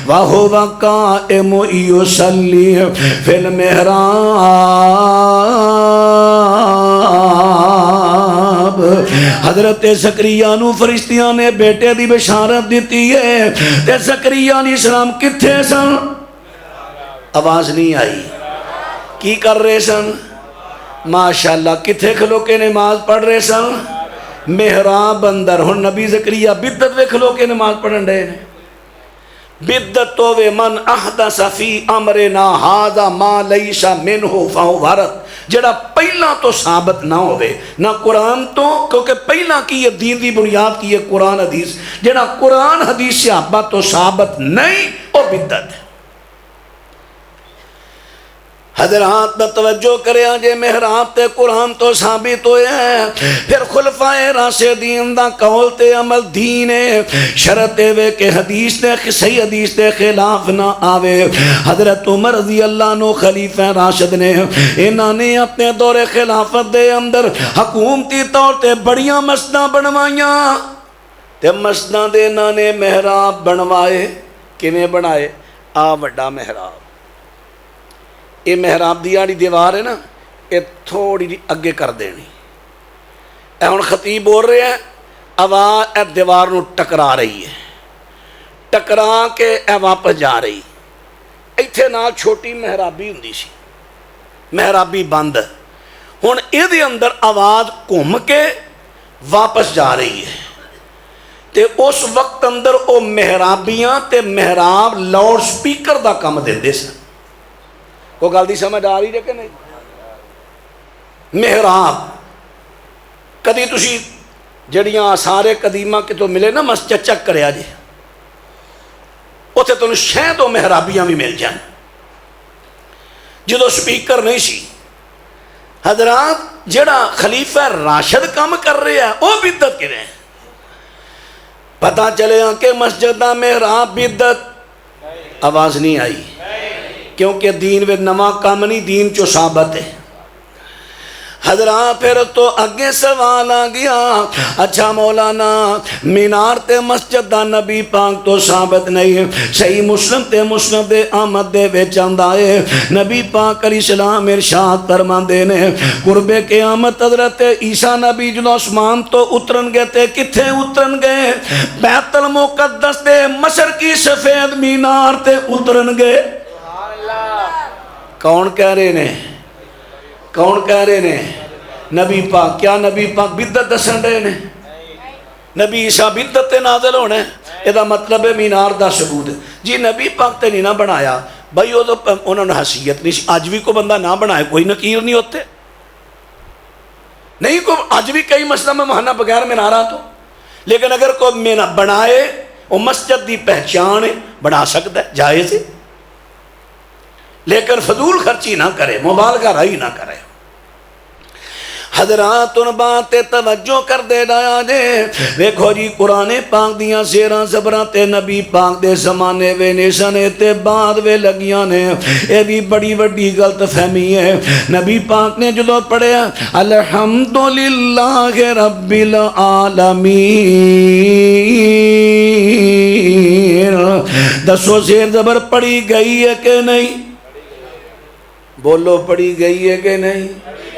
وَهُوَ قَائِمٌ يُصَلِّي فِي الْمِحْرَابِ حضرت زکریا نو فرشتیاں نے بیٹے دی بشارت دیتی ہے تے زکریا علیہ السلام کتھے سن آواز نہیں آئی کی کر رہے سن ماشاءاللہ کتھے کھلو کے نماز پڑھ رہے سن محراب اندر ہن نبی زکریا بدعت وے کھلو کے نماز پڑھن رہے ہیں بدعت تو وے من احدث فی امرنا ھذا ما لیس منہ فہو رد جڑا پہلا تو ثابت نہ ہوئے نہ قرآن تو کیونکہ پہلا کی یہ دین دی بنیاد کی یہ قرآن حدیث جڑا قرآن حدیث صحابہ تو ثابت نہیں وہ بدعت ہے حضرات نہ توجہ کرے آجے محراب تے قرآن تو ثابت ہوئے ہیں پھر خلفائے راشدین دا قول تے عمل دین ہے شرط وے کہ حدیث تے صحیح حدیث تے خلاف نہ آوے حضرت عمر رضی اللہ عنہ خلیفہ راشد نے انہاں نے اپنے دور خلافت دے اندر حکومتی طور تے بڑیاں مسجداں بنوائیاں تے مسجداں دے انہاں نے محراب بنوائے کیویں بنائے آ وڈا محراب یہ محراب دی آڑی دیوار ہے نا یہ تھوڑی جی اگے کر دینی اے ہن خطیب بول رہے ہیں آواز اے دیوار نو ٹکرا رہی ہے ٹکرا کے اے واپس جا رہی ایتھے نال چھوٹی محرابی ہوندی سی محرابی بند ہن اے دے اندر آواز گھم کے واپس جا رہی ہے تے اس وقت اندر او محرابیاں تے محراب لاؤڈ سپیکر دا کم دیندے سن وہ گل دی سمجھ آ رہی ہے کہ نہیں محراب کدی تسی جڑیاں آثار قدیمہ کے تو ملے نا مسجد چیک کریا جی اوتھے تانوں شاید وہ محرابیاں بھی مل جان جدو سپیکر نہیں سی حضرات جڑا خلیفہ راشد کام کر رہے ہیں وہ بدعت کے رہے پتہ چلے کہ مسجد دا محراب بدعت آواز نہیں آئی کیونکہ دین وے نواں کام نہیں دین چو ثابت ہے حضرات پھر تو اگے سوال آ گیا اچھا مولانا مینار تے مسجد دا نبی پاک تو ثابت نہیں صحیح مسلم تے مسند احمد دے وچ آندا ہے نبی پاک علیہ السلام ارشاد فرماندے نے قرب قیامت حضرت عیسیٰ نبی جدوں آسمان تو اترن گے تے کتھے اترن گے بیت المقدس دے مشرقی سفید مینار تے اترن گے کون کہہ رہے نے کون کہہ رہے نے نبی پاک کیا نبی پاک بدعت دسن رہے نے نبی عیسیٰ بدعت تے نازل ہونے یہ دا مطلب ہے مینار دا ثبوت ہے جی نبی پاک تے نہیں نہ بنایا بھائی وہ تو انہوں نے حیثیت نہیں سی. اج بھی کوئی بندہ نہ بنائے کوئی نکیر نہیں ہوتے نہیں. کوئی اج بھی کئی مسئلہ میں مہانا بغیر مینارہ تو, لیکن اگر کوئی مینا بنائے وہ مسجد دی پہچان ہے, بنا سکتا ہے, جائز ہے, لیکن فضول خرچی نہ کرے, مبالغہ رائی نہ کرے. حضرات ان باتیں توجہ کر دے ڈایا جے. ویکھو جی قرآن پاک دیاں سیراں زبراں تے نبی پاک دے زمانے وے نشانے تے بعد وے لگیاں نے. اے بھی بڑی وڈی غلط فہمی ہے. نبی پاک نے جدو پڑھیا الحمدللہ رب العالمین, دسو زیر زبر پڑھی گئی ہے کہ نہیں؟ بولو پڑھی گئی ہے کہ نہیں؟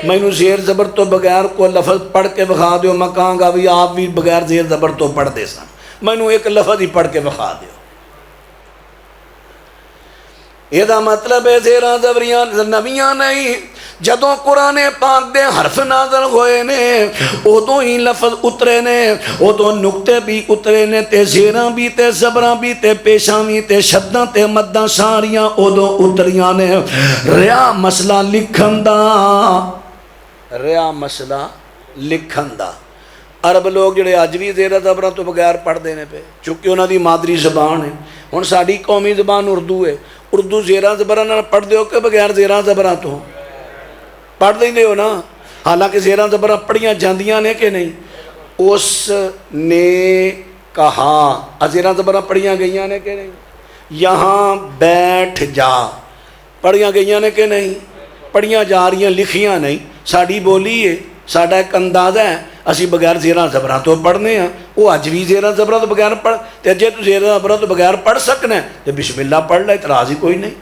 میں نے زیر زبر تو بغیر کو لفظ پڑھ کے بخا دیو, میں کہاں گا بھی آپ بھی بغیر زیر زبر تو پڑھ دے سن. میں نے ایک لفظ ہی پڑھ کے بخا دیو. یہ دا مطلب ہے زیرہ زبریاں نویاں نہیں. جدوں قرآن پاک دے حرف نازل ہوئے نے ادوں ہی لفظ اترے نے, ادوں نقطے بھی اترے نے, تے زیراں بھی تے زبراں بھی تے پیشاں بھی تے شداں تے مداں ساریاں ادوں اتریاں نے. ریا مسئلہ لکھن دا, ریا مسئلہ لکھن دا. عرب لوگ جڑے اج بھی زیرہ زبراں تو بغیر پڑھ دینے پہ, چونکہ انہاں دی مادری زبان ہے. ہن ساڈی قومی زبان اردو ہے, اردو زیرہ زبراں نال پڑھ دیو کہ بغیر زیرہ زبراں تو پڑھ دیں ہو نا. حالانکہ زیرہ زبراں پڑھیاں جاندیاں نے کہ نہیں. اس نے کہا زیرہ زبراں پڑھیاں گئیاں نے کہ نہیں. یہاں بیٹھ جا پڑھیاں گئیاں نے کہ نہیں. پڑھیاں جا رہی ہیں, لکھیاں نہیں. ساڑی بولی ہے, ساڑا ایک اندازہ ہے, اسی بغیر زیرہ زبراں تو پڑھنے ہیں. وہ اج بھی زیرہ زبراں تو بغیر پڑھ, تے جے تو زیرہ زبراں تو بغیر پڑھ سکنا ہے تو بسم اللہ پڑھ لے, اعتراض ہی کوئی نہیں.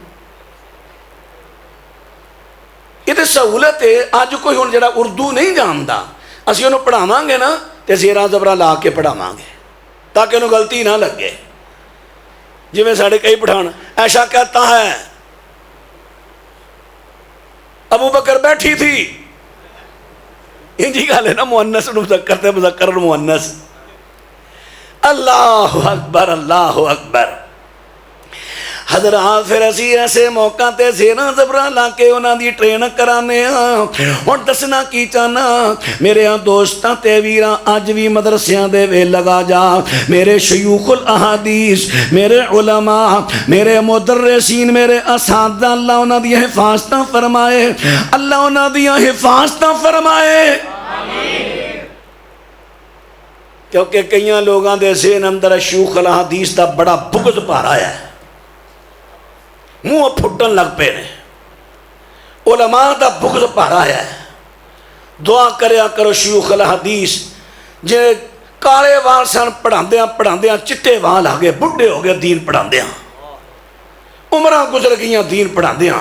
یہ تو سہولت ہے. اج کوئی ہن جڑا اردو نہیں جاندا اسی انہوں پڑھاواں گے نا تے زیرہ زبراں لا کے پڑھاواں گے تاکہ انہوں غلطی نہ لگے. جی میں ساڑھے کئی پڑھانا ایسا کہتا ہے ابو بکر بیٹھی تھی, انجی گل ہے نا, مؤنث مذکر تے مذکر مؤنث. اللہ اکبر اللہ اکبر. حضرات پھر اسی ایسے موقع تے زیرہ زبراں لا کے انہاں دی ٹرین کرانے ہاں. ہن دسنا کی چاہنا میرے دوستاں تے ویراں, اج بھی مدرسیاں دے وے لگا جا. میرے شیوخ الاحادیث, میرے علماء, میرے مدرسین, میرے اساتذہ, اللہ انہاں دی حفاظتاں فرمائے, اللہ انہاں دی حفاظتاں فرمائے. کیونکہ کئیاں لوگاں دے ذہن اندر شیوخ الاحادیث دا بڑا بغض پارا ہے, منہ پھٹن لگ پے نے. علماء دا بغض پارا ہے. دعا کریا کرو شیوخ الحدیث جے کالے وال سن پڑھاندیاں چٹے وال آ گئے, بڈھے ہو گئے دین پڑھاندیاں, عمرہ گزر گئیاں دین پڑھاندیاں.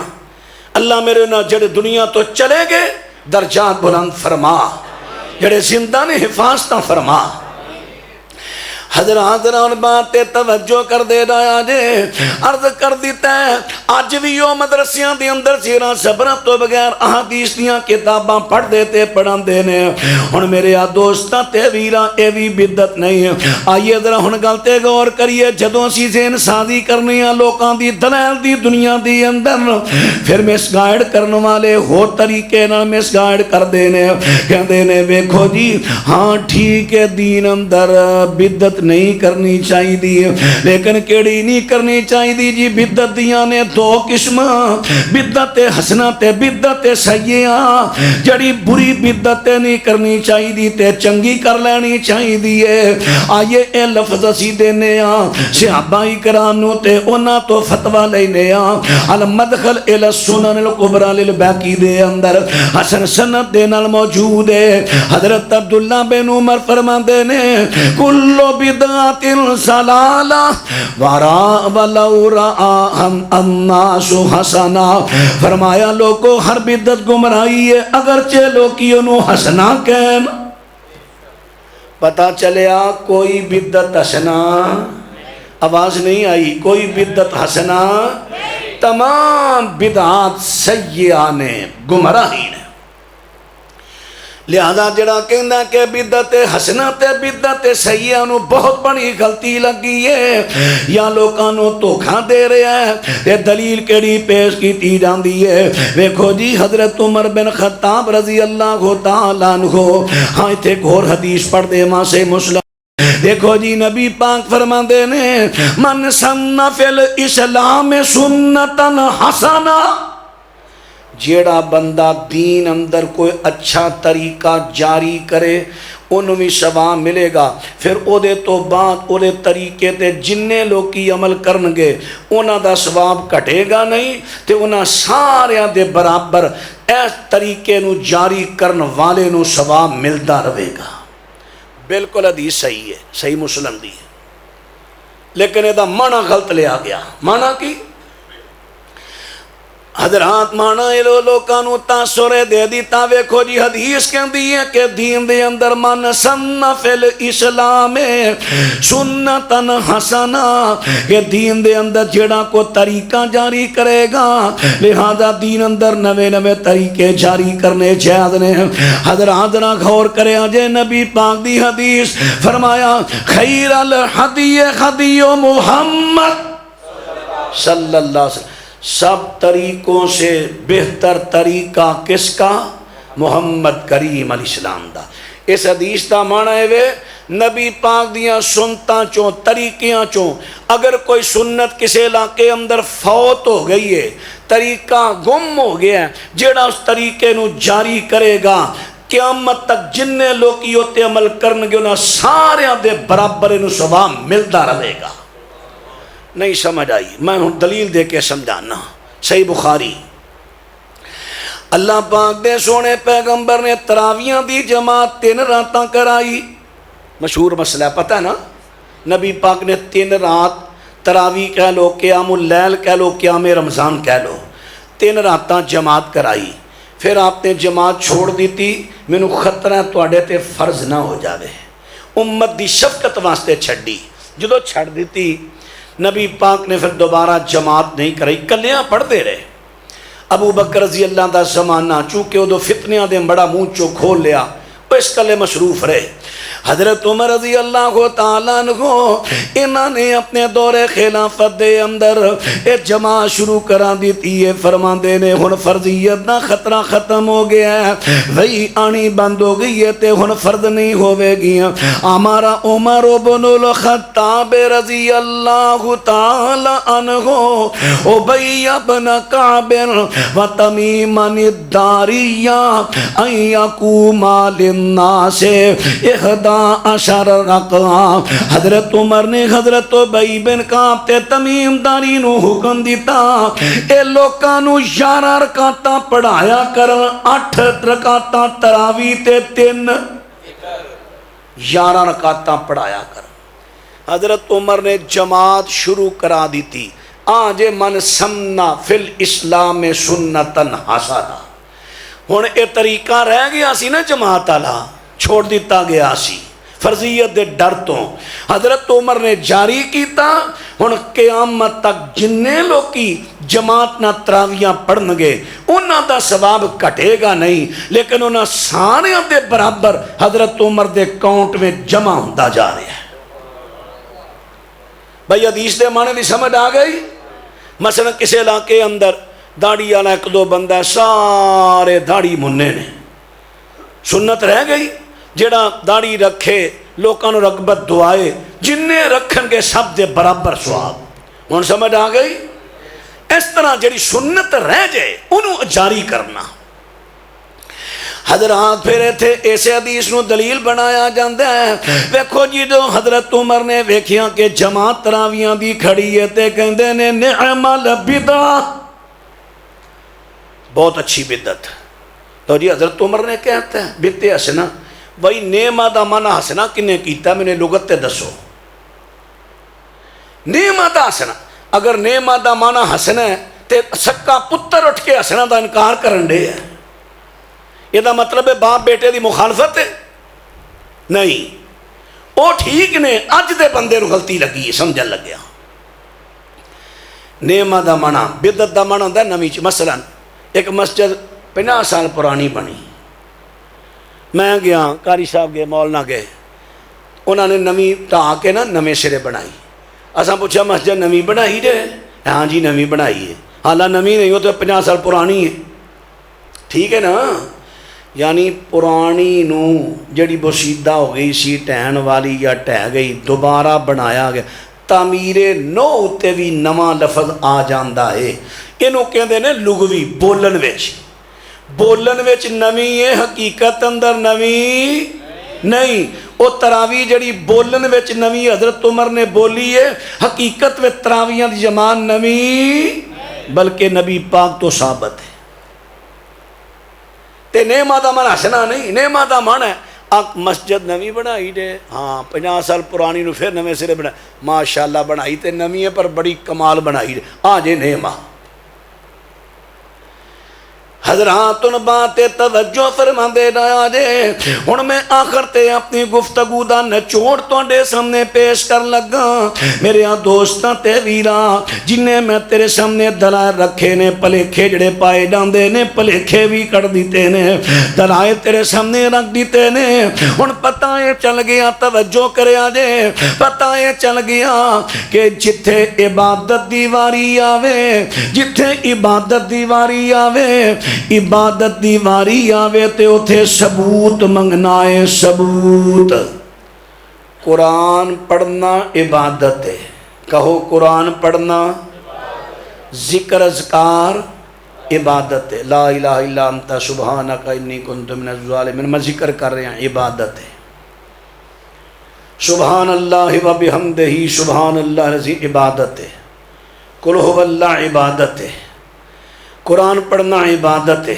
اللہ میرے نہ جڑے دنیا تو چلے گئے درجات بلند فرما, جڑے زندہ نے حفاظتاں فرما. حضرات ان باتیں توجہ کر دے رہا جے. عرض کر دیتا ہے آج بھی وہ مدرسیاں دی اندر زیرہ زبراں تو بغیر احادیث دیاں کتاباں پڑھ دیتے پڑھان دینے. ہن میرے دوستاں تے ویراں اے بھی بدعت نہیں ہے. آئیے ذرا ہن گل تے غور کریے. جدوں اسی ذہن سازی کرنی ہے لوکاں دی دلائل دی دنیا دی اندر, پھر مس گائیڈ کرن والے ہور طریقے نال مس گائیڈ کر دینے, کہندے نے ویکھو جی ہاں ٹھیک ہے دین اندر بدعت نہیں کرنی چاہی دی, لیکن کیڑی نہیں کرنی چاہی دی جی. بدعت دیاں نے دو قسم, بدعت حسنہ تے بدعت سیئہ. جڑی بری بدعت نہیں کرنی چاہی دی تے چنگی کر لینی چاہی دی ہے. آئیے اے لفظ اسی دینے صحابہ کرام نو تے انہاں تو فتویٰ لینے المدخل الی السنن الکبریٰ للبیہقی دے اندر حسن سند دے نال موجود ہے. حضرت عبداللہ بن عمر فرماندے نے کلو بدعت سلالہ وراء ولو رآہم الناس حسنا. فرمایا لوگوں ہر بدعت گمراہی ہے اگرچہ لوگی انہوں حسنا کہنا. پتہ چلیا کوئی بدعت حسنا, آواز نہیں آئی, کوئی بدعت حسنا, تمام بدعات سیئہ نے گمراہی نے. لہذا جڑا کہندا کہ بدعت حسنہ تے بدعت سیئہ نو بہت بڑی غلطی لگی ہے یا لوکاں نو دھوکھا دے رہا ہے تے دلیل کیڑی پیش کیتی جاندی ہے ویکھو جی حضرت عمر بن خطاب رضی اللہ تعالی عنہ ہاں ایتھے ایک اور حدیث پڑھ دے ماں سے مسلم دیکھو جی نبی پاک فرماندے نے من سن فی الاسلام سنتا حسنہ جیڑا بندہ دین اندر کوئی اچھا طریقہ جاری کرے انہوں بھی ثواب ملے گا پھر او دے تو بعد او دے طریقے تے جننے لوکی عمل کرنگے انہاں دا ثواب کٹے گا نہیں تے انہاں سارے دے برابر اس طریقے نو جاری کرن والے نو ثواب ملدا رہے گا بالکل حدیث صحیح ہے صحیح مسلم دی ہے لیکن یہ دا معنی غلط لیا گیا معنی کی حضرات مانا ایلو لوکانو تاثر دے دیتا ویکھو جی حدیث کہندی ہے کہ دین دے اندر من سن فی الاسلام سنتن حسنہ کہ دین دے اندر جڑا کو طریقہ جاری کرے گا لہذا دین اندر نوے نوے طریقے جاری کرنے جائز نے حضرات ذرا غور کرے آجے نبی پاک دی حدیث فرمایا خیر الحدی خدی محمد صلی اللہ علیہ وسلم سب طریقوں سے بہتر طریقہ کس کا محمد کریم علیہ السلام دا اس حدیث دا معنی ہے وے نبی پاک دیاں سنتاں چوں طریقیاں چوں اگر کوئی سنت کسی علاقے اندر فوت ہو گئی ہے طریقہ گم ہو گیا ہے جیڑا اس طریقے نو جاری کرے گا قیامت تک جننے لوکی ہوتے عمل کرنگے انہاں سارے دے برابر انہوں ثواب ملتا رہے گا نہیں سمجھ آئی میں دلیل دے کے سمجھانا صحیح بخاری اللہ پاک دے سونے پیغمبر نے تراویاں دی جماعت 3 راتاں کرائی مشہور مسئلہ پتہ ہے نا نبی پاک نے 3 رات تراوی کہہ لو قیام اللیل کہہ لو قیام رمضان کہہ لو 3 راتاں جماعت کرائی پھر آپ نے جماعت چھوڑ دی تھی مینوں خطرہ ہے تواڈے تے فرض نہ ہو جاوے امت دی شفقت واسطے چھڈی جدو چھڑ دیتی نبی پاک نے پھر دوبارہ جماعت نہیں کرائی کلیاں پڑھ دے رہے ابو بکر رضی اللہ دا زمانہ چونکہ وہ دو فتنیاں دے بڑا منہ چو کھول لیا وہ اس کلے مصروف رہے حضرت عمر رضی اللہ تعالیٰ عنہ انہوں نے اپنے دور خلافت دے اندر ایک جماعت شروع کرا دیتی ہے فرماندے نے ہن فرضیت دا خطرہ ختم ہو گیا ہے وہی آنی بند ہو گئی ہے تے ہن فرض نہیں ہوئے گیا ہمارا عمر بن الخطاب رضی اللہ تعالیٰ عنہ ابی بن کعب و تمیم الداریہ ان یقوما للناس احدا عشر رکعہ حضرت عمر نے حضرت ابی بن کعب تے تمیم داری نو حکم دیتا اے لوکاں نو 11 رکعتاں پڑھایا کرن 8 رکعتاں تراوی تے 3 11 رکعتاں پڑھایا کرن حضرت عمر نے جماعت شروع کرا دی تھی آج من سمنا فی الاسلام سنتن حسنہ ہن اے طریقہ رہ گیا سی نا جماعت والا چھوڑ دیتا گیا سی فرضیت دے ڈر تو حضرت عمر نے جاری کیتا ہن قیامت تک جننے لوکی جماعت نہ تراویاں پڑھن گے انہاں دا ثواب کٹے گا نہیں لیکن انہاں سارے دے برابر حضرت عمر دے کاؤنٹ میں جمع ہوندا جا رہا ہے بھائی حدیث دے معنی دی سمجھ آ گئی مثلا کسی علاقے اندر داڑھی والا 1-2 بندہ سارے داڑھی مننے نے سنت رہ گئی جڑا داڑھی رکھے لوکاں نو رغبت دعائے جننے رکھن گے سب دے برابر ثواب ہن سمجھ آ گئی اس طرح جڑی سنت رہ جائے انہوں جاری کرنا حضرات پھر تھے ایسے حدیث نو دلیل بنایا جاندہ ہے ویکھو جی جو حضرت عمر نے ویکھیاں کہ جماعت تراویاں دی کھڑی ہے تے کہندے نے نعم البدعہ بہت اچھی بدعت تو جی حضرت عمر نے کہتا ہے بدعت حسنہ وہی نعمہ دا معنی حسنہ کنے کیتا میں نے لغت تے دسو نعمہ دا حسنہ اگر نعمہ دا معنی حسنہ ہے تے سکا پتر اٹھ کے حسنہ دا انکار کرن دے ہے یہ دا مطلب ہے باپ بیٹے دی مخالفت ہے نہیں وہ ٹھیک نے اج دے بندے نو غلطی لگی ہے سمجھن لگ گیا نعمہ دا معنی بدعت دا معنی ہوندا ہے نویں مثلا ایک مسجد 50 سال پرانی بنی میں گیا قاری صاحب گئے مولانا گئے انہوں نے نویں ٹھا کے نا نویں سرے بنائی اساں پوچھا مسجد نویں بنائی جے ہاں جی نویں بنائی ہے حالانکہ نویں نہیں ہو تو 50 سال پرانی ہے ٹھیک ہے نا یعنی پرانی نو جڑی بوسیدہ ہو گئی سی ٹہن والی یا ٹہ گئی دوبارہ بنایا گیا تعمیر نو اتے بھی نواں لفظ آ جاندا ہے اینو کہندے نے لغوی بولن وچ نویں ہے حقیقت اندر نویں نہیں وہ تراوی جڑی بولن وچ نویں حضرت عمر نے بولی ہے حقیقت میں تراویاں دی جمان نویں بلکہ نبی پاک تو ثابت ہے تے نعمہ دا من ہسنا نہیں نعمہ دا من ہے آک مسجد نویں بنائی دے ہاں 50 سال پرانی نو پھر نویں سرے بنائی ماشاءاللہ بنائی تے نویں پر بڑی کمال بنائی دے آجے نعمہ حضرات ان بات توجہ فرما دے رہا جے ہن میں آخر تے اپنی گفتگو دا نچوڑ توڑے سامنے پیش کر لگا میرے دوستاں تے ویراں جنہیں میں تیرے سامنے دلائل رکھے نے پلیکھے جڑے پائے جاندے نے پلیکھے بھی کر دیتے نے دلائل تیرے سامنے رکھ دیتے نے ہن پتہ ہے چل گیا توجہ کرے آجے پتہ ہے چل گیا کہ جتھے عبادت دی واری آوے جتھے عبادت دی واری آوے عبادت دی واری آوے تے اتھے ثبوت منگنا ہے ثبوت قرآن پڑھنا عبادت ہے کہو قرآن پڑھنا ذکر اذکار عبادت ہے لا الہ الا انت سبحانک انی کنت من الظالمین میں ذکر کر رہے ہیں عبادت ہے سبحان اللہ و بحمدہ سبحان اللہ العظیم عبادت ہے قل هو اللہ عبادت ہے قرآن پڑھنا عبادت ہے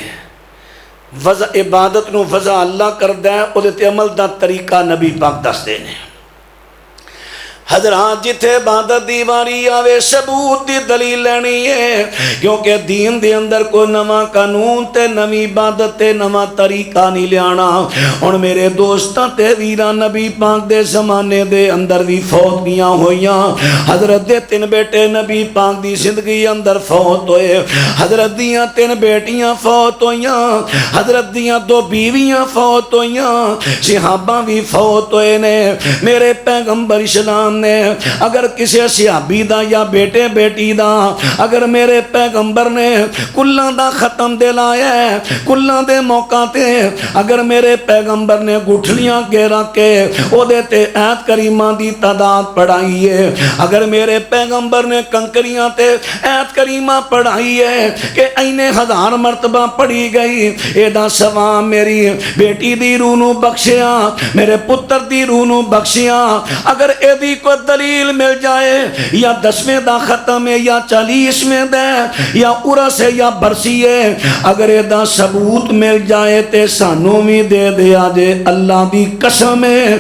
وضع عبادت نو وضع اللہ کردہ ہے ادھے عمل دا طریقہ نبی پاک دس دینے حضرات جتھے عبادت دی واری آوے ثبوت دی دلیل لینی ہے کیونکہ دین دے اندر کوئی نواں قانون تے نویں عبادت تے نواں طریقہ نہیں لیانا اور میرے دوستاں تے ویران نبی پاک دے زمانے دے اندر بھی فوت گیاں ہویاں حضرت دے 3 بیٹے نبی پاک دی زندگی اندر فوت ہوئے حضرت دیاں 3 بیٹیاں فوت ہویاں حضرت دیاں 2 بیویاں فوت ہویاں صحابہ بھی فوت ہوئے نے میرے پیغمبر اسلام نے اگر کسی صحابی دا یا بیٹے بیٹی دا اگر میرے پیغمبر نے کلاں دا ختم دلایا ہے کلاں دے موقع تے اگر میرے پیغمبر نے گٹھلیاں گیرا کے او دیتے آیت کریمہ دی تعداد پڑھائی ہے اگر میرے پیغمبر نے کنکریاں تے آیت کریمہ پڑھائی ہے کہ اینے 1000 مرتبہ پڑھی گئی ایڈا سوام میری بیٹی دی رونو بخشیا میرے پتر دی رونو بخشیا اگر ایدی کو دلیل مل جائے یا 10ویں دا ختم ہے یا 40ویں دا یا عرس ہے یا برسی ہے اگر ایدہ ثبوت مل جائے تے سانوں بھی دے دیا جے اللہ دی قسم ہے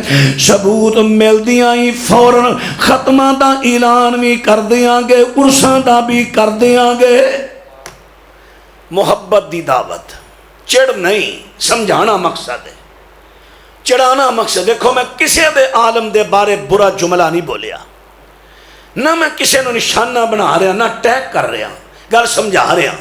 ثبوت مل دیا ہی فوراں ختمہ دا اعلان بھی کر دیا گے عرساں دا بھی کر دیا گے محبت دی دعوت چڑ نہیں سمجھانا مقصد ہے چڑھانا مقصد دیکھو میں کسی دے عالم دے بارے برا جملہ نہیں بولیا نہ میں کسی نو نشانہ بنا رہا نہ ٹیک کر رہا گل سمجھا رہا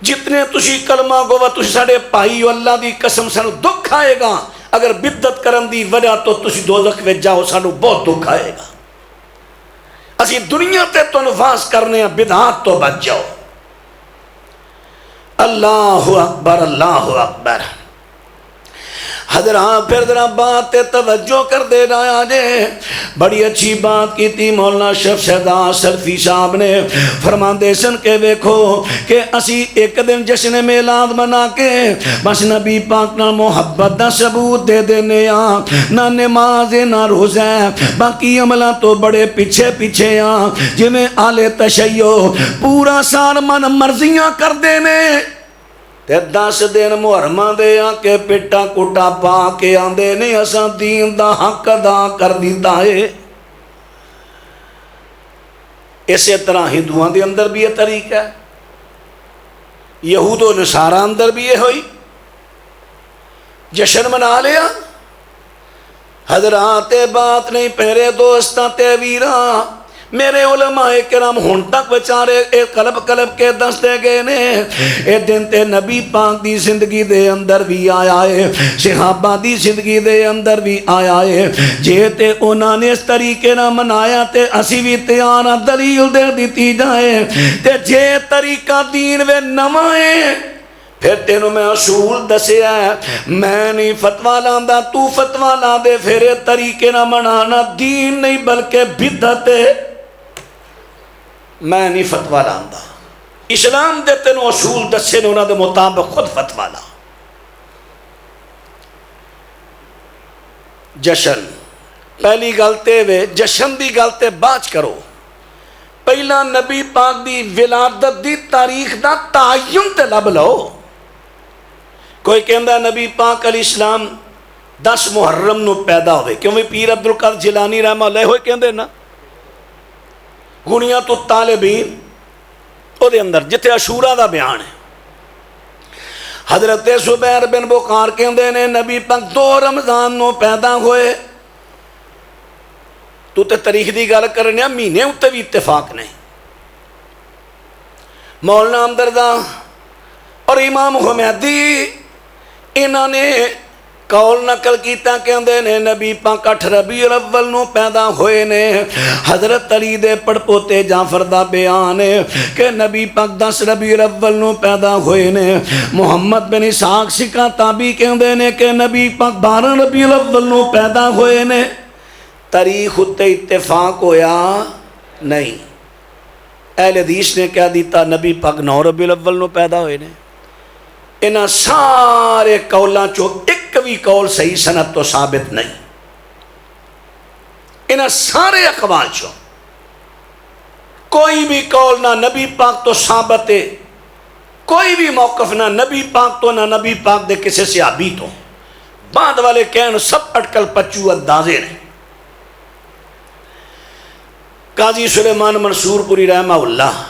جتنے تسی کلمہ گوا تسی ساڑے پائی اللہ دی قسم سانو دکھ آئے گا اگر بدت کرن دی وجہ تو تسی دوزخ وچ جاؤ سانو بہت دکھ آئے گا اسی دنیا تے تو نفاذ کرنے ہیں بدعات تو بچ جاؤ اللہ اکبر اللہ اکبر حضرات پھر ذرا بات توجہ کر دے رہا جے بڑی اچھی بات کی تھی مولانا شیخ شہزاد سلفی صاحب نے فرماندے سن کے دیکھو کہ اسی ایک دن جشن میلاد منا کے بس نبی پاک نہ محبت دا ثبوت دے دینے نہ نماز نہ روزہ باقی عملہ تو بڑے پیچھے پیچھے جی میں آل تشیع پورا سال من مرضیاں کر دینے 10 دن محرمہ دے آکے پٹا کٹا پا کے آندے نے اساں دین دا حق ادا کر دیتا ہے اسی طرح ہندوان دے اندر بھی یہ طریقہ ہے یہود و نصارہ اندر بھی یہ ہوئی جشن منا لیا حضرات بات نہیں پہرے دوستاں تے ویراں میرے علماء کرام ہن تک بیچارے اے قلب قلب کے دستے گئے نے اے دن تے نبی پاک دی زندگی دے اندر بھی آیا ہے، صحابہ دی زندگی دے اندر بھی آیا ہے، جے تے انہاں نے اس طریقے نہ منایا تے اسی بھی تیار ہاں دلیل دے دیتی جائے، تے جے طریقہ دین وے نواں ہے پھر تینوں میں اصول دسے ہے، میں نہیں فتویٰ لاندا تو فتویٰ لا دے، پھر یہ طریقے نہ منانا دین نہیں بلکہ بدعت ہے، میں نہیں فتویٰ لاندا، اسلام دے تینوں اصول دسے نے انہاں دے مطابق خود فتویٰ لا۔ جشن پہلی گلتے وے جشن دی گلتے باج کرو، پہلا نبی پاک دی ولادت دی تاریخ دا تعین تے لب لو۔ کوئی کہندا نبی پاک علیہ السلام 10 محرم نو پیدا ہوئے، کیوں بھی پیر عبدالقادر جیلانی رحمہ اللہ ہوئے کہندے نا غنیۃ الطالبین او دے اندر جتے عاشوراء دا بیان ہے، حضرت زبیر بن بکار کہندے نے نبی پاک 2 رمضان نو پیدا ہوئے، تو تے تاریخ دی گل کرنے مہینے اُتے بھی اتفاق نہیں۔ مولانا ہمدرداں اور امام حمیدی انہاں نے قول نقل کیتا کہندے نے نبی پاک 8 ربیع الاول نو پیدا ہوئے نے۔ حضرت علی دے پڑپوتے جعفر دا بیان ہے کہ نبی پاک 10 ربیع الاول نو پیدا ہوئے نے۔ محمد بن اسحاق سکا تابعی کہندے نے کہ نبی پاک 12 ربیع الاول نو پیدا ہوئے نے۔ تاریخ اتے اتفاق ہویا نہیں، اہل حدیث نے کہہ دیتا نبی پاک 9 ربیع الاول نو پیدا ہوئے نے۔ انہاں سارے قولاں چو ایک بھی قول صحیح سند تو ثابت نہیں، انہاں سارے اقوال چو کوئی بھی قول نہ نبی پاک تو ثابت ہے، کوئی بھی موقف نہ نبی پاک تو نہ نبی پاک دے کسی صحابی تو، بعد والے کہن سب اٹکل پچو اندازے نے۔ قاضی سلیمان منصور پوری رحمہ اللہ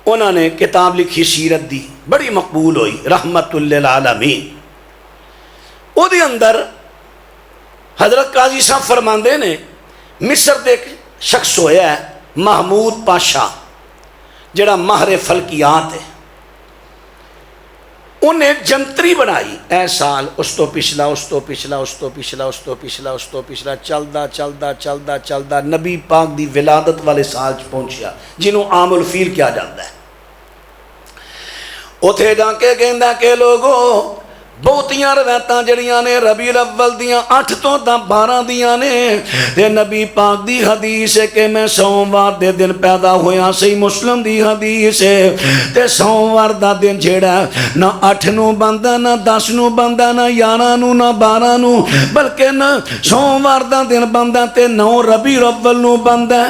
انہوں نے کتاب لکھی سیرت دی، بڑی مقبول ہوئی، رحمت للعالمین۔ او دے اندر حضرت قاضی صاحب فرماندے نے مصر دے ایک شخص ہویا ہے محمود پاشا جڑا ماہر فلکیات ہے، انہیں جنتری بنائی، اے سال اس تو پچھلا اس تو پچھلا اس تو پچھلا اس تو پچھلا اس تو پچھلا چلدا چلدا چلدا چلدا نبی پاک دی ولادت والے سال پہنچیا جنہوں عام الفیل کیا جاتا ہے۔ اتھے جا کے کہندا کہ لوگو بہتیاں روایتاں جڑیاں نے ربیع الاول دیاں 8 تو 12 دیاں نے، تے نبی پاک دی حدیث ہے کہ میں سوموار دے دن پیدا ہویا، صحیح مسلم دی حدیث ہے، تے سوموار دا دن جیڑا نہ 8 نو بندا نہ 10 نو بندا نہ 11 نو نہ 12 نو، بلکہ نہ سوموار دا دن بندا تے 9 ربیع الاول نو بندا،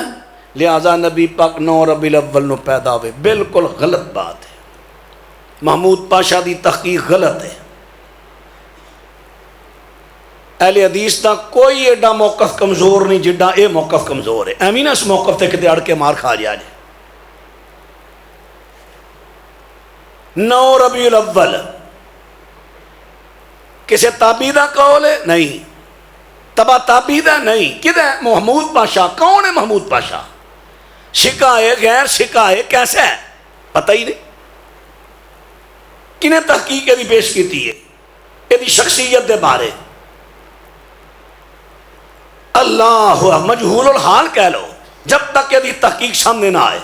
لہذا نبی پاک 9 ربیع الاول نو پیدا ہوئے۔ بالکل غلط بات ہے، محمود پاشا دی تحقیق غلط ہے۔ اہل حدیث دا کوئی ایڈا موقف کمزور نہیں جڈا اے موقف کمزور ہے، ایمین اس موقف تے کتے اڑ کے مار کھا جائے۔ 9 ربیع الاول کسی تابعی دا قول ہے؟ نہیں۔ تبا تابعی دا نہیں، کدھا ہے؟ محمود پاشا۔ کون ہے محمود پاشا؟ شکا ہے غیر شکا ہے کیسا ہے پتہ ہی نہیں، کنہیں تحقیق دی پیش کیتی ہے، یہ شخصیت دے بارے اللہ مجہول الحال کہہ لو جب تک یہ تحقیق سامنے نہ آئے۔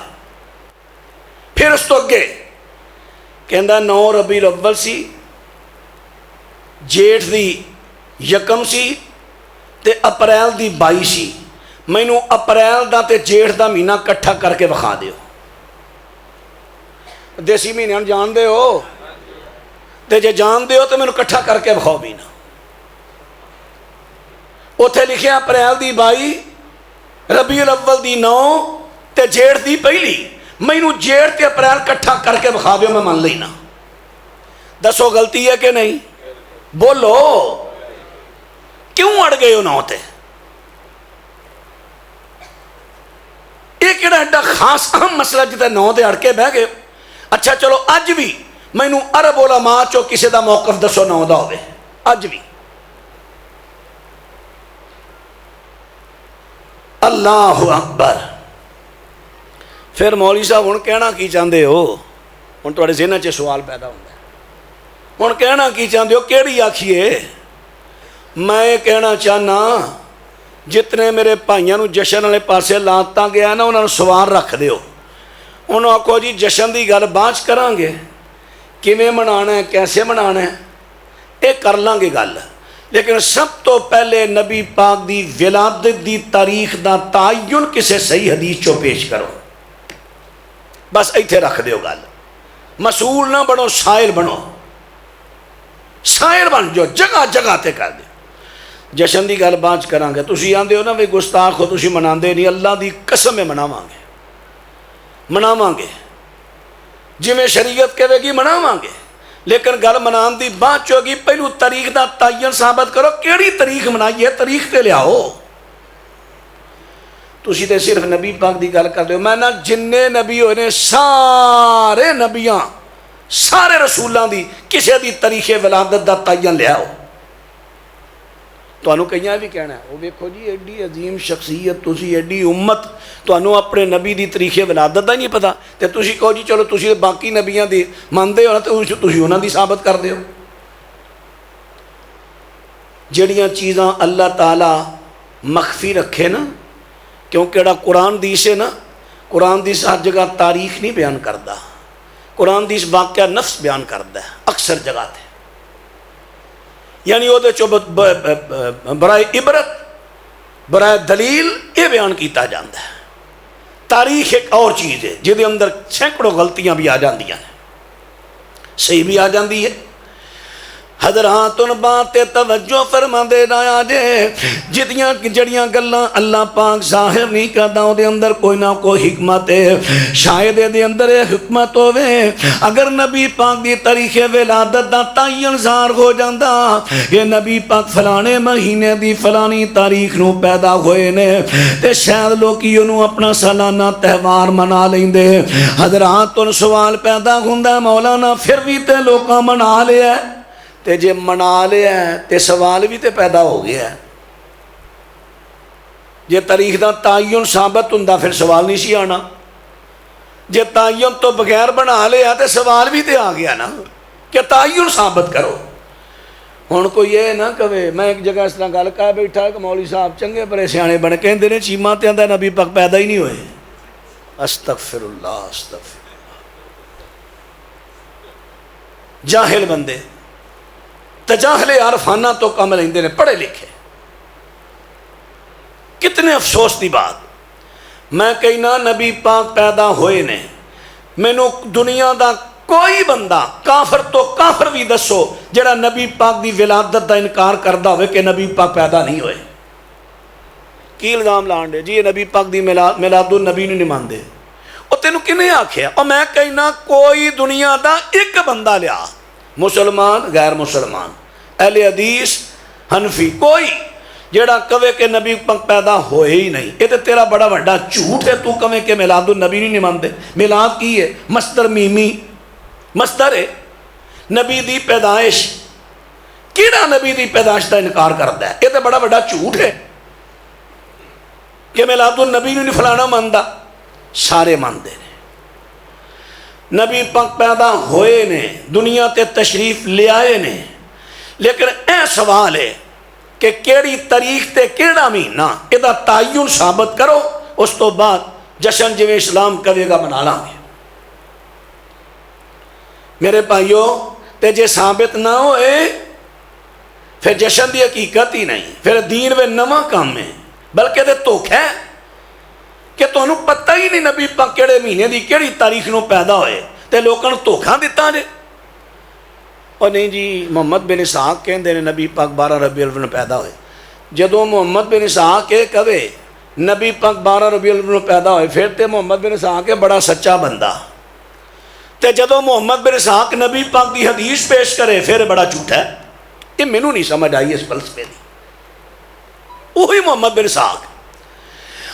پھر اس تو اگے کہندہ 9 ربیع الاول سی، جیٹھ دی 1 سی تے اپریل دی 22 سی، مینوں اپریل دا تے جیٹھ دا مہینہ کٹھا کر کے بخا دیو۔ دیسی مہینے جان دے ہو تے جے جان دے ہو تو مینوں کٹھا کر کے بخاؤ مہینہ۔ اتھے لکھے اپریل دی 22 ربیع الاول دی 9 تے جیڑ دی پہلی، مینوں جیڑ تے اپریل کٹھا کر کے بخا دیو میں مان لینا۔ دسو غلطی ہے کہ نہیں؟ بولو کیوں اڑ گئے ہو 9 تے؟ ایک ایڈا ایڈا خاص اہم مسئلہ جتے 9 تے اڑ کے بہ گئے۔ اچھا چلو اج بھی مینوں عرب علماء چو کسی دا موقف دسو 9 دا ہوئے، اج بھی اللہ اکبر۔ پھر مولوی صاحب ہوں کہنا کی چاہتے ہو؟ ہوں تھوڑے ذہن چ سوال پیدا ہوتا ہے، ہوں کہنا کی چاہتے ہو؟ کیڑی آکھیے؟ میں یہ کہنا چاہنا جتنے میرے بھائیوں جشن والے پاسے لاتا گیا نا انہوں نے سوال رکھ دیو، انہوں آکھو جی جشن کی گل بعد کریں گے، کیویں منانا ہے کیسے منانا ہے یہ کر لیں گے گل، لیکن سب تو پہلے نبی پاک دی ولادت دی تاریخ دا تعین کسے صحیح حدیث چو پیش کرو، بس ایتھے رکھ دیو گل، مسئول نہ بنو، سائل بنو، سائل بن جو جگہ جگہ تے کر دے۔ جشن دی گل بعد کریں گے، تسی آندے ہو نا بھی گستاخ ہو، تسی مناندے نہیں، اللہ دی قسم میں مناواں گے جی میں شریعت کہے گی مناواں گے، لیکن گل منان دی بعد چو گی پہلو تاریخ دا تعین ثابت کرو، کیڑی تاریخ منائی ہے تاریخ تے لیاؤ۔ تسی تے صرف نبی پاک دی گل کر دے ہو، میں نہ جننے نبی ہوئے نے سارے نبیاں سارے رسولاں دی کسے دی تاریخ ولادت دا تعین لیاؤ۔ تو انہوں کہیں بھی کہنا ہے وہ دیکھو جی ایڈی عظیم شخصیت تسی، ایڈی امت، تو انہوں اپنے نبی دی تاریخ ولادت دا ہی نہیں پتا، تو تسی کہو جی چلو تسی باقی نبیاں دی مانتے ہو نا، تو تسی انہاں دی ثابت کر دے ہو۔ جڑیاں چیزاں اللہ تعالیٰ مخفی رکھے نا، کیونکہ اڑا قرآن دیس ہے نا، قرآن دیس ہر جگہ تاریخ نہیں بیان کردا، قرآن دیس واقعہ نفس بیان کردا ہے اکثر جگہ تے، یعنی وہ چو برائے عبرت برائے دلیل یہ بیان کیتا جاندہ ہے۔ تاریخ ایک اور چیز ہے جہدے اندر سینکڑوں غلطیاں بھی آ جاندیاں ہیں، صحیح بھی آ جاندی ہے۔ حضرات ان باتیں توجہ فرما دے رہا جے جتیاں جڑیاں گلاں اللہ پاک ظاہر نہیں کردا، او دے اندر کوئی نہ کوئی حکمت ہے، شاید دے اندر حکمت ہوے۔ اگر نبی پاک دی تاریخ ولادت دا تعین ظاہر ہو جاندا کہ نبی پاک فلانے مہینے دی فلانی تاریخ نو پیدا ہوئے نے، تے شاید لوکی انہوں اپنا سالانہ تہوار منا لیندے۔ حضرات ان سوال پیدا ہوندا مولانا پھر بھی تے لوکاں منا لیا ہے، تے جے منا لیا ہے تے سوال بھی تے پیدا ہو گیا ہے۔ جے تاریخ دا تعین ثابت ہوندا پھر سوال نہیں سی آنا، جے تعین تو بغیر بنا لیا تے سوال بھی تے آ گیا نا کہ تعین ثابت کرو۔ ہن کوئی یہ نہ کہے، میں ایک جگہ اس طرح گل کہہ بیٹھا کہ مولوی صاحب چنگے بڑے سیانے بن کے اندر چیماں تے آندا نبی پاک پیدا ہی نہیں ہوئے۔ استغفر اللہ استغفر اللہ۔ جاہل بندے تجاہل عارفانہ تو کم لیندے نے، پڑھے لکھے۔ کتنے افسوس دی بات، میں کہنا نبی پاک پیدا ہوئے نے، مینوں دنیا دا کوئی بندہ کافر تو کافر بھی دسو جڑا نبی پاک دی ولادت دا انکار کردا ہوئے کہ نبی پاک پیدا نہیں ہوئے۔ کی الزام لان دے جی یہ نبی پاک دی میلاد النبی نہیں ماندے، او تینوں کنے آکھیا؟ اور میں کہنا کوئی دنیا دا ایک بندہ لیا، مسلمان غیر مسلمان اہل حدیث حنفی، کوئی جیڑا کہے کہ نبی پاک پیدا ہوئے ہی نہیں، یہ تو تیرا بڑا بڑا جھوٹ ہے۔ تو کہے کہ میلاد النبی نہیں مانتے، میلاد کی ہے مصدر میمی، مصدر ہے نبی دی پیدائش، کیڑا نبی دی پیدائش کا انکار کرتا ہے؟ یہ تو بڑا بڑا جھوٹ ہے کہ میلاد النبی نہیں فلانا مانتا، سارے مانتے ہیں۔ نبی پاک پیدا ہوئے نے، دنیا تے تشریف لے آئے نے، لیکن اے سوال ہے کہ کیڑی تاریخ تے کیڑا مہینہ یہ تعین ثابت کرو، اس تو بعد جشن جویں اسلام کہے گا منا لیں گے۔ میرے بھائیوں تے جے ثابت نہ ہوئے پھر جشن دی حقیقت ہی نہیں، پھر دین میں نواں کام ہے، بلکہ تے دھوکھا ہے کہ تمہیں پتہ ہی نہیں نبی پاک کیڑے مہینے دی کیڑی تاریخ نو پیدا ہوئے، تے لوگوں نے دھوکھا دیتا جے۔ اور نہیں جی محمد بن اسحاق کہندے نے نبی پاک 12 ربیع الاول میں پیدا ہوئے۔ جدوں محمد بن اسحاق یہ کہے نبی پاک 12 ربیع الاول میں پیدا ہوئے، پھر تے محمد بن اسحاق بڑا سچا بندہ، تے جدوں محمد بن اسحاق نبی پاک دی حدیث پیش کرے پھر بڑا جھوٹا ہے۔ یہ مینوں نہیں سمجھ آئی اس فلسفے دی۔ وہی محمد بن اسحاق،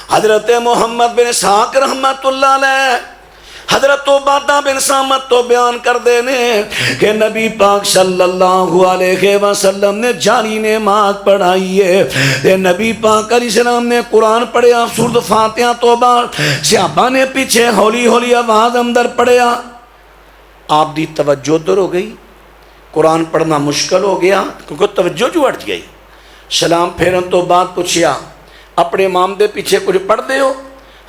حضرت محمد بن اسحاق رحمت اللہ علیہ حضرت عبادہ بن صامت تو بیان کر دینے کہ نبی پاک صلی اللہ علیہ وسلم نے جاری نماز پڑھائی ہے تے نبی پاک علیہ السلام نے قرآن پڑھیا سورۃ فاتحہ تو بعد صحابہ نے پیچھے ہولی ہولی آواز اندر پڑھیا. آپ دی توجہ در ہو گئی, قرآن پڑھنا مشکل ہو گیا کیونکہ توجہ جو ہٹ گئی. سلام پھیرن تو بعد پوچھیا اپنے امام دے پیچھے کچھ پڑھ دے ہو؟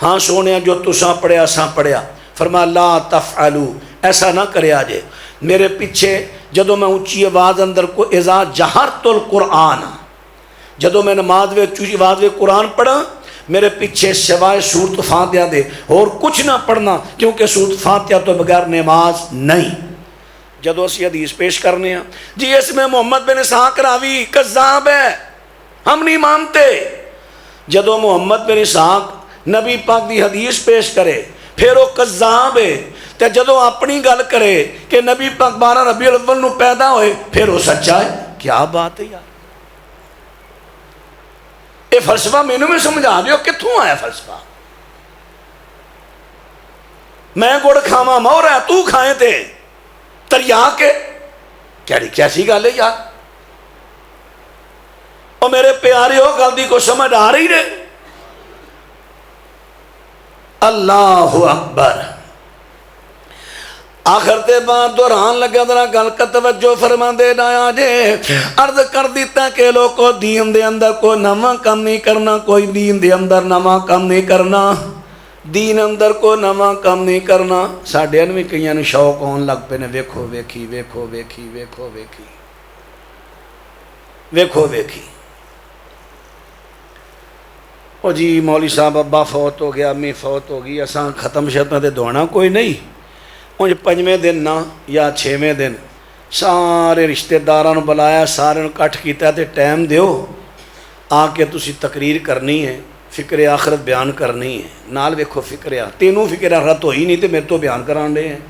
ہاں سونے جو تساں پڑھیا ساں پڑھیا. فرمایا لا تفعلوا, ایسا نہ کرے آجے میرے پیچھے جدو میں اونچی آواز اندر کو اذا جہرت القرآن, جدو میں نماز میں اونچی آواز میں قرآن پڑھا میرے پیچھے سوائے سورۃ فاتحہ دے اور کچھ نہ پڑھنا کیونکہ سورۃ فاتحہ تو بغیر نماز نہیں. جدو اسی حدیث پیش کرنے ہیں جی اس میں محمد بن اسحاق راوی کذاب ہے ہم نہیں مانتے. جدو محمد بن اسحاق نبی پاک دی حدیث پیش کرے پھر وہ کذاب ہے, تے جدو اپنی گل کرے کہ نبی پاک 12 ربیع الاول نو پیدا ہوئے پھر وہ سچا ہے. کیا بات ہے یار, یہ فلسفہ مینوں میں سمجھا دیو کتھوں آیا فلسفہ. میں گڑ کھاواں مور ہے تو کھائیں تے تریا کے کیسی گل ہے یار. اور میرے پیارے ہو گل دی کو سمجھ آ رہی رہے. اللہ اکبر. آخر تے بعد دوران لگا ذرا گل کا توجہ فرما دے ڈایا جے. عرض کر دیتا کہ لوگوں دین دے اندر کوئی نواں کام نہیں کرنا, کوئی دین دے اندر نواں کام نہیں کرنا, دین اندر کوئی نواں کام نہیں کرنا. ساڈے بھی کئیاں نوں شوق ہون لگ پے نے ویکھو ویکھی ویکھو ویکھی ویکھو ویکھی ویکھو ویکھی. او جی مولوی صاحب ابا فوت ہو گیا, امی فوت ہو گئی, اساں ختم شتم تے دعانا کوئی نہیں. انج 5ویں دن نہ یا 6ویں دن سارے رشتہ داراں نوں بلایا, سارے نوں کٹھ کیتا تے ٹائم دیو آ کے تسی تقریر کرنی ہے, فکر آخرت بیان کرنی ہے. نال ویکھو فکر تینوں فکر آخرت ہوئی نہیں تے میرے تو بیان کران دے ہیں.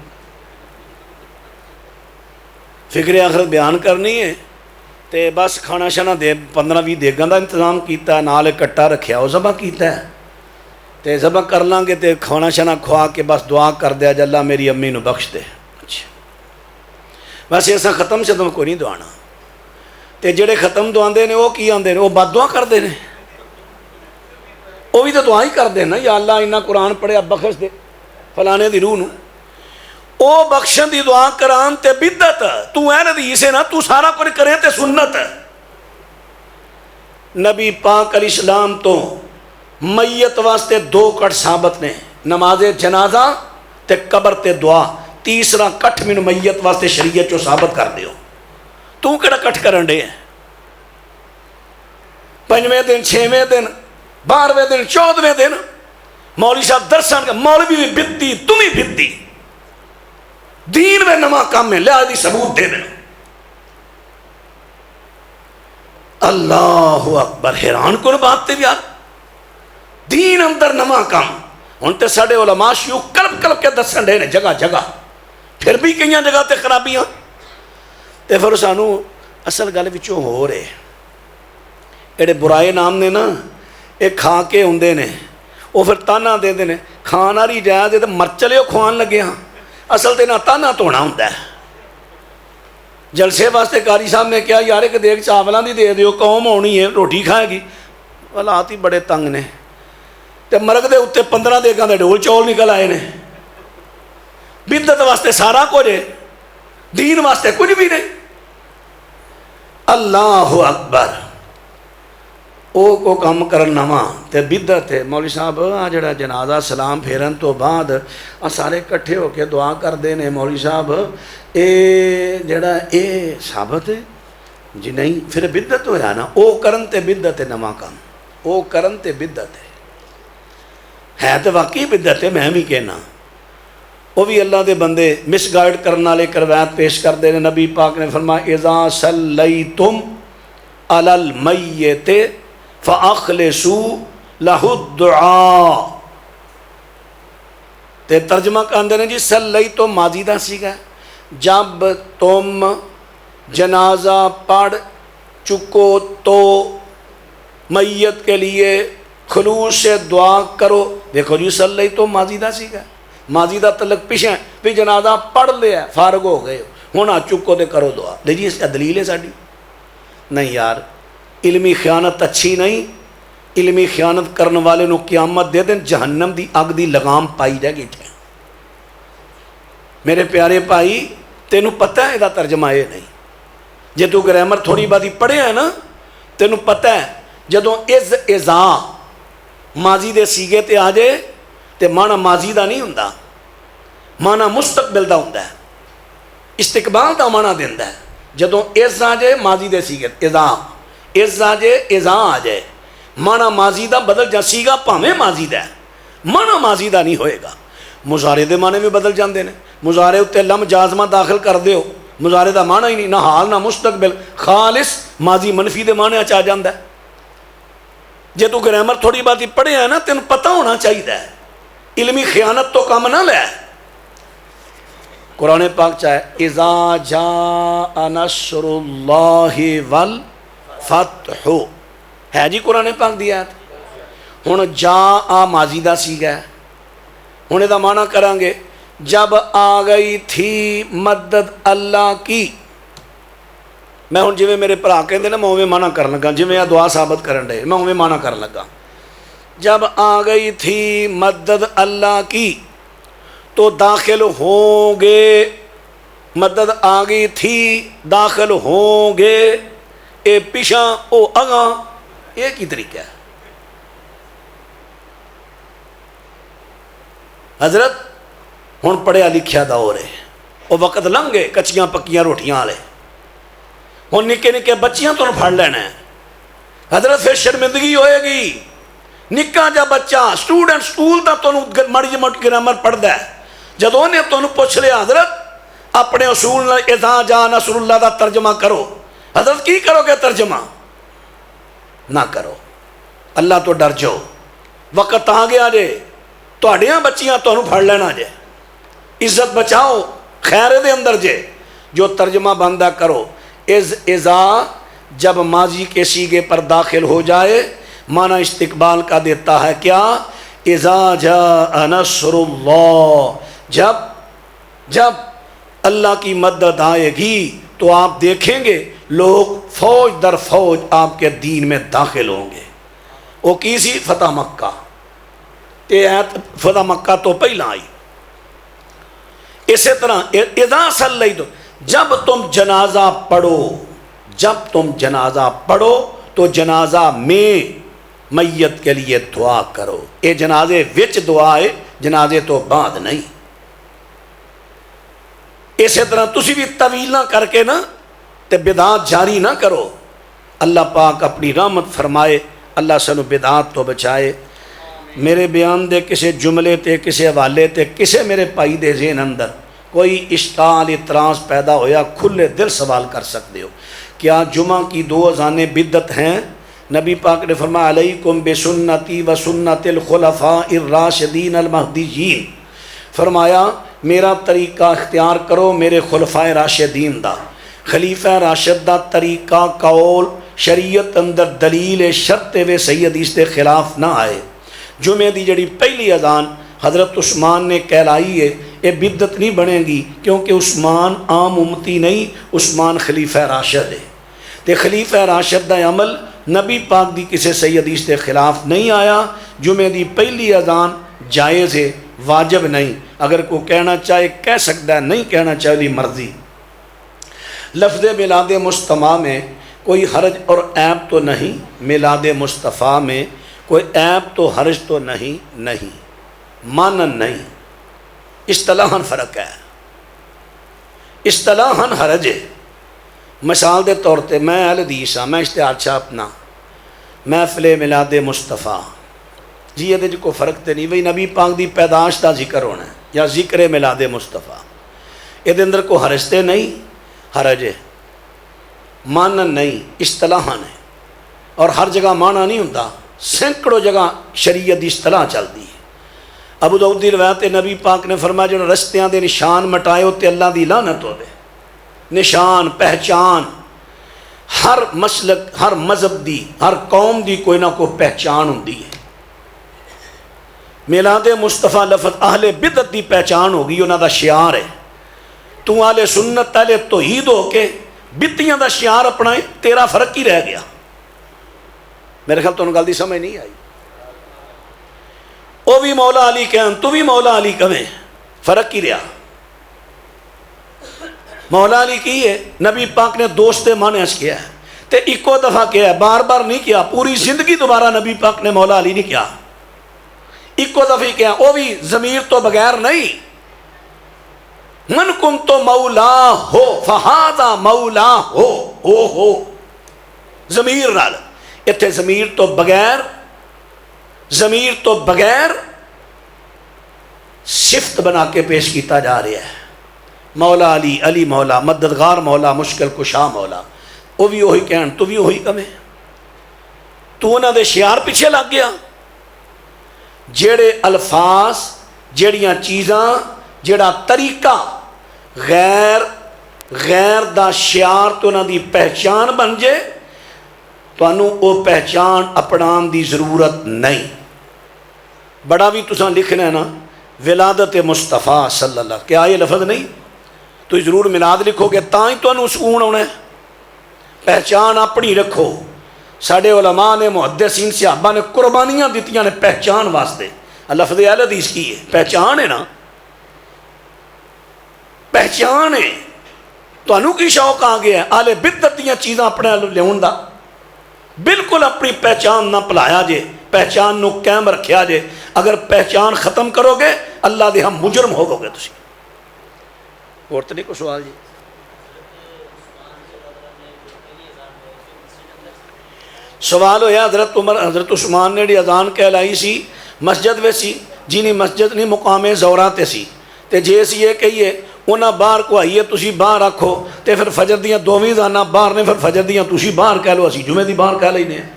فکر آخرت بیان کرنی ہے تے بس کھانا شانا دے 15-20 دیگاں دا انتظام کیتا ہے, نال کٹا رکھیا وہ ذبح کیتا ہے تے ذبح کر لیں گے تے کھانا شانا کھوا کے بس دعا کر دیا جی اللہ میری امی نو بخش دے. اچھا ویسے ایسا ختم شتم کوئی نہیں دعانا. تے جڑے ختم دعاندے نے وہ کی آندے نے, وہ بد دعا کردے نے, وہ بھی تو دعا ہی کردے نا یا اللہ انہاں قرآن پڑھیا بخش دے فلانے دی روح نو. او بخشن دی دعا کران تے بدعت. تو اے حدیث ہے نا, تو سارا کچھ کرے تے سنت. نبی پاک علیہ السلام تو میت واسطے 2 کٹ ثابت نے, نماز جنازہ تے قبر تے دعا. تیسرا کٹ مینوں میت واسطے شریعت چو ثابت کر دیو. تو کیڑا کٹ کرن دے 5ویں دن 6ویں دن 12ویں دن 14ویں دن مولوی صاحب درسن کا مولوی بھی بدتی تم ہی بدتی. دین میں نواں کام میں لہذا دی ثبوت دے دیں. اللہ اکبر. حیران کن بات تے یار, دین اندر نواں کام. ہن تے ساڈے علماء شیوخ کلب کلب کے دسن دے نے جگہ جگہ, پھر بھی کئی جگہ تے خرابیاں. تے پھر سانو اصل گل وچوں ہو رہے ایڑے برائے نام نے نا, یہ کھا کے ہوندے نے, وہ پھر تانا دے دے نے کھان والی جائے تے مرچلے کھوان لگے ہاں. اصل تے نہ تانا توڑا ہوندہ ہے. جلسے واسطے قاری صاحب نے کہا یار ایک دیکھ چاولاں دی دے دیو, قوم ہونی ہے روٹی کھائے گی. حالات ہی بڑے تنگ نے. تے مرگ دے اتے 15 دیگاں دے ڈول چول نکل آئے نے. بدعت واسطے سارا کچھ ہے, دین واسطے کچھ بھی نہیں. اللہ اکبر. او کو کام کرن نواں تے بدعت ہے. مولوی صاحب آ جڑا جنازہ سلام پھیرن تو بعد سارے کٹھے ہو کے دعا کردے نے, مولوی صاحب اے جڑا اے ثابت ہے جی نہیں, پھر بدعت ہویا نا. او کرن تے بدعت ہے نواں کام, او کرن تے بدعت ہے تو واقعی بدعت ہے. میں بھی کہنا وہ بھی اللہ دے بندے مس گائیڈ کرنے والے روایت پیش کر دے. نبی پاک نے فرمایا اذا صلیتم علی المیت فاخلصوا لہ الدعاء. تے ترجمہ کہندے نے جی صلی تو ماضی دا سیگا, جب تم جنازہ پڑھ چکو تو میت کے لیے خلوص سے دعا کرو. دیکھو جی صلی تو ماضی دا سیگا, ماضی دا تعلق پیچھے بھی جنازہ پڑھ لیا فارغ ہو گئے ہوں آ چکو تو کرو دعا لے جی اس کا دلیل ہے ساری نہیں یار علمی خیانت اچھی نہیں علمی خیانت کرنے والے نو قیامت دے دیں جہنم دی اگ دی لگام پائی رہ گئی تھے میرے پیارے بھائی تینوں پتہ ہے یہ ترجمہ یہ نہیں جے تو گرامر تھوڑی بات پڑھے ہے نا تینوں پتہ ہے جدوں از ازا ماضی دے سیگے تے آ جائے تے مانا ماضی دا نہیں ہوندا مانا مستقبل دا ہوندا ہے استقبال دا مانا دیندا ہے جدوں از آ جائے ماضی دے سیگے ازا از آ جائے ازا آ جائے مانا ماضی دا بدل جا سیگا پاویں ماضی دا ہے مانا ماضی دا نہیں ہوئے گا مضارع دے معنی بھی بدل جاندے نے مضارع اتے لم جازمہ داخل کر دیو مضارع دا معنی ہی نہیں نہ حال نہ مستقبل خالص ماضی منفی دے معنی چاہ جاندہ ہے جے تو گرامر تھوڑی بات پڑھے ہیں نا تین پتہ ہونا چاہیے علمی خیانت تو کام نہ لے قرآن پاک چاہے اذا جاء نصر اللہ والفتح ہے جی قرآن پاک دیا ہے ہوں جا ماضی دا سیگا ہے ہوں یہ معنی کریں گے جب آ گئی تھی مدد اللہ کی میں ہوں جی میرے برا کہتے ہیں میں اوے معنی کر لگا جی میں دعا ثابت کرن دے میں اوے معنی کر لگا جب آ گئی تھی مدد اللہ کی تو داخل ہوں گے مدد آ گئی تھی داخل ہوں گے اے پیچھا او اگاں ایک ہی طریقہ ہے حضرت ہوں پڑھیا لکھیا دور ہے وہ وقت لنگ گئے کچیاں پکیاں روٹیاں والے ہوں نکے نکے بچیاں تو پھڑ لینا ہے حضرت پھر شرمندگی ہوئے گی نکا جا بچہ سٹوڈنٹ سکول دا تو مڑی موٹی گرامر پڑھتا ہے جدوں نے تو پوچھ لیا حضرت اپنے اصول اذا جاء نصر اللہ دا ترجمہ کرو حضرت کی کرو گے ترجمہ نہ کرو اللہ تو ڈر جاؤ وقت آ گیا جے تہاڈیاں بچیاں تمہیں پھڑ لینا جے عزت بچاؤ خیر دے اندر جے جو ترجمہ بندہ کرو اذا جب ماضی کے سیگے پر داخل ہو جائے معنی استقبال کا دیتا ہے کیا اذا جاء نصر اللہ جب اللہ کی مدد آئے گی تو آپ دیکھیں گے لوگ فوج در فوج آپ کے دین میں داخل ہوں گے وہ کیسی فتح مکہ فتح مکہ تو پہلا آئی اسی طرح اذا صلیتم جب تم جنازہ پڑھو تو جنازہ میں میت کے لیے دعا کرو یہ جنازے وچ دعا ہے جنازے تو بعد نہیں اسی طرح تسی بھی طویل نہ کر کے نا تے بدعات جاری نہ کرو اللہ پاک اپنی رحمت فرمائے اللہ سنو بدعات تو بچائے میرے بیان دے کسے جملے تے کسے حوالے تے کسے میرے پائی دے ذہن اندر کوئی اشکال اعتراض پیدا ہویا کھلے دل سوال کر سکتے ہو کیا جمعہ کی 2 اذانیں بدعت ہیں نبی پاک نے فرمایا علیکم بسنتی و سنت الخلفاء الراشدین المہدیین فرمایا میرا طریقہ اختیار کرو میرے خلفاء راشدین دا خلیفہ راشد دا طریقہ قول شریعت اندر دلیل شرط و صحیح حدیث دے خلاف نہ آئے جمعے دی جڑی پہلی اذان حضرت عثمان نے کہلائی ہے یہ بدعت نہیں بنے گی کیونکہ عثمان عام امتی نہیں عثمان خلیفہ راشد ہے تے خلیفہ راشد دا عمل نبی پاک دی کسی صحیح حدیث کے خلاف نہیں آیا جمعے دی پہلی اذان جائز ہے واجب نہیں اگر کوئی کہنا چاہے کہہ سکتا ہے نہیں کہنا چاہے دی مرضی لفظ میلاد مصطفیٰ میں کوئی حرج اور عیب تو نہیں میلاد مصطفیٰ میں کوئی عیب تو حرج تو نہیں مانن نہیں اصطلاحاً فرق ہے اصطلاحاً حرج ہے مثال دے طور تے میں اہل حدیث ہاں میں اشتہار چھاپنا محفل میلاد مصطفیٰ جی یہ کو فرق تے نہیں بھئی نبی پاک دی پیدائش دا ذکر ہونا ہے یا ذکر میلاد مصطفیٰ یہ اندر کو حرج تے نہیں حرج ہے مانن نہیں اصطلاحاً ہے اور ہر جگہ مانا نہیں ہوتا سینکڑوں جگہ شریعت دی اصطلاح چلتی ہے ابو داؤد دی روایت نبی پاک نے فرمایا جو رستیاں دے نشان مٹائے ہوتے اللہ دی لعنت ہو دے نشان پہچان ہر مسلک ہر مذہب دی ہر قوم دی کوئی نہ کوئی پہچان ہوتی ہے میلاد مصطفیٰ لفظ اہل بدعت دی پہچان ہوگی، انہاں دا شعار ہے۔ تو اہل سنت اہل توحید ہو کے بدعتیاں دا شعار اپنا تیرا فرق ہی رہ گیا۔ میرے خیال تو گل دی سمجھ نہیں آئی۔ وہ بھی مولا علی کہن، تو بھی مولا علی کہیں، فرق ہی رہا۔ مولا علی کی ہے نبی پاک نے دوست مانس کیا ہے تے ایکو دفعہ کیا ہے، بار بار نہیں کیا، پوری زندگی دوبارہ نبی پاک نے مولا علی نہیں کیا، ایکو دفعہ کیا، وہ بھی ضمیر تو بغیر نہیں۔ من کن تو مولا ہو فہذا مولا ہو ضمیر نال، اتنے ضمیر تو بغیر صفت بنا کے پیش کیتا جا رہا ہے۔ مولا علی، علی مولا، مددگار مولا، مشکل کشا مولا، وہ بھی وہی کہن، تو بھی وہی کہیں۔ تو انہاں دے شعار پیچھے لگ گیا۔ جڑے الفاظ، جڑیاں چیزاں، جڑا طریقہ غیر دا شعار تو انہاں دی پہچان بن جائے، تو انہوں وہ پہچان اپنان دی ضرورت نہیں۔ بڑا بھی تساں لکھنا ہے نا ولادت مصطفیٰ صلی اللہ، کیا یہ لفظ نہیں؟ تو ضرور میلاد لکھو گے تاں ہی تو انہوں سکون ہونا ہے۔ پہچان اپنی رکھو۔ ساڑھے علماء نے، محدثین صحابہ نے قربانیاں دیتیاں نے پہچان واسطے۔ لفظ اہل حدیث کی ہے، پہچان ہے نا، پہچان ہے۔ تو انہوں کی شوق آ گیا ہے اہل بدعت دیاں چیزاں اپنے لیون دا، بالکل اپنی پہچان نہ پلایا جے، پہچان نو قائم رکھیا جے۔ اگر پہچان ختم کرو گے اللہ دے ہم مجرم ہو گے تسی۔ اور تو نہیں کوئی سوال جی؟ سوال ہویا حضرت عمر، حضرت عثمان نے اذان کہلائی سی مسجد میں سی، جنہیں مسجد نہیں مقام زوراں تے سی، تے جے سی یہ کہیے انہاں باہر کو آئیے تسی باہر رکھو، تے پھر فجر دیاں دوویں زانا باہر نے، پھر فجر دیاں تسی باہر کہہ لو، اسی جمعے دی باہر کہہ لینے ہیں۔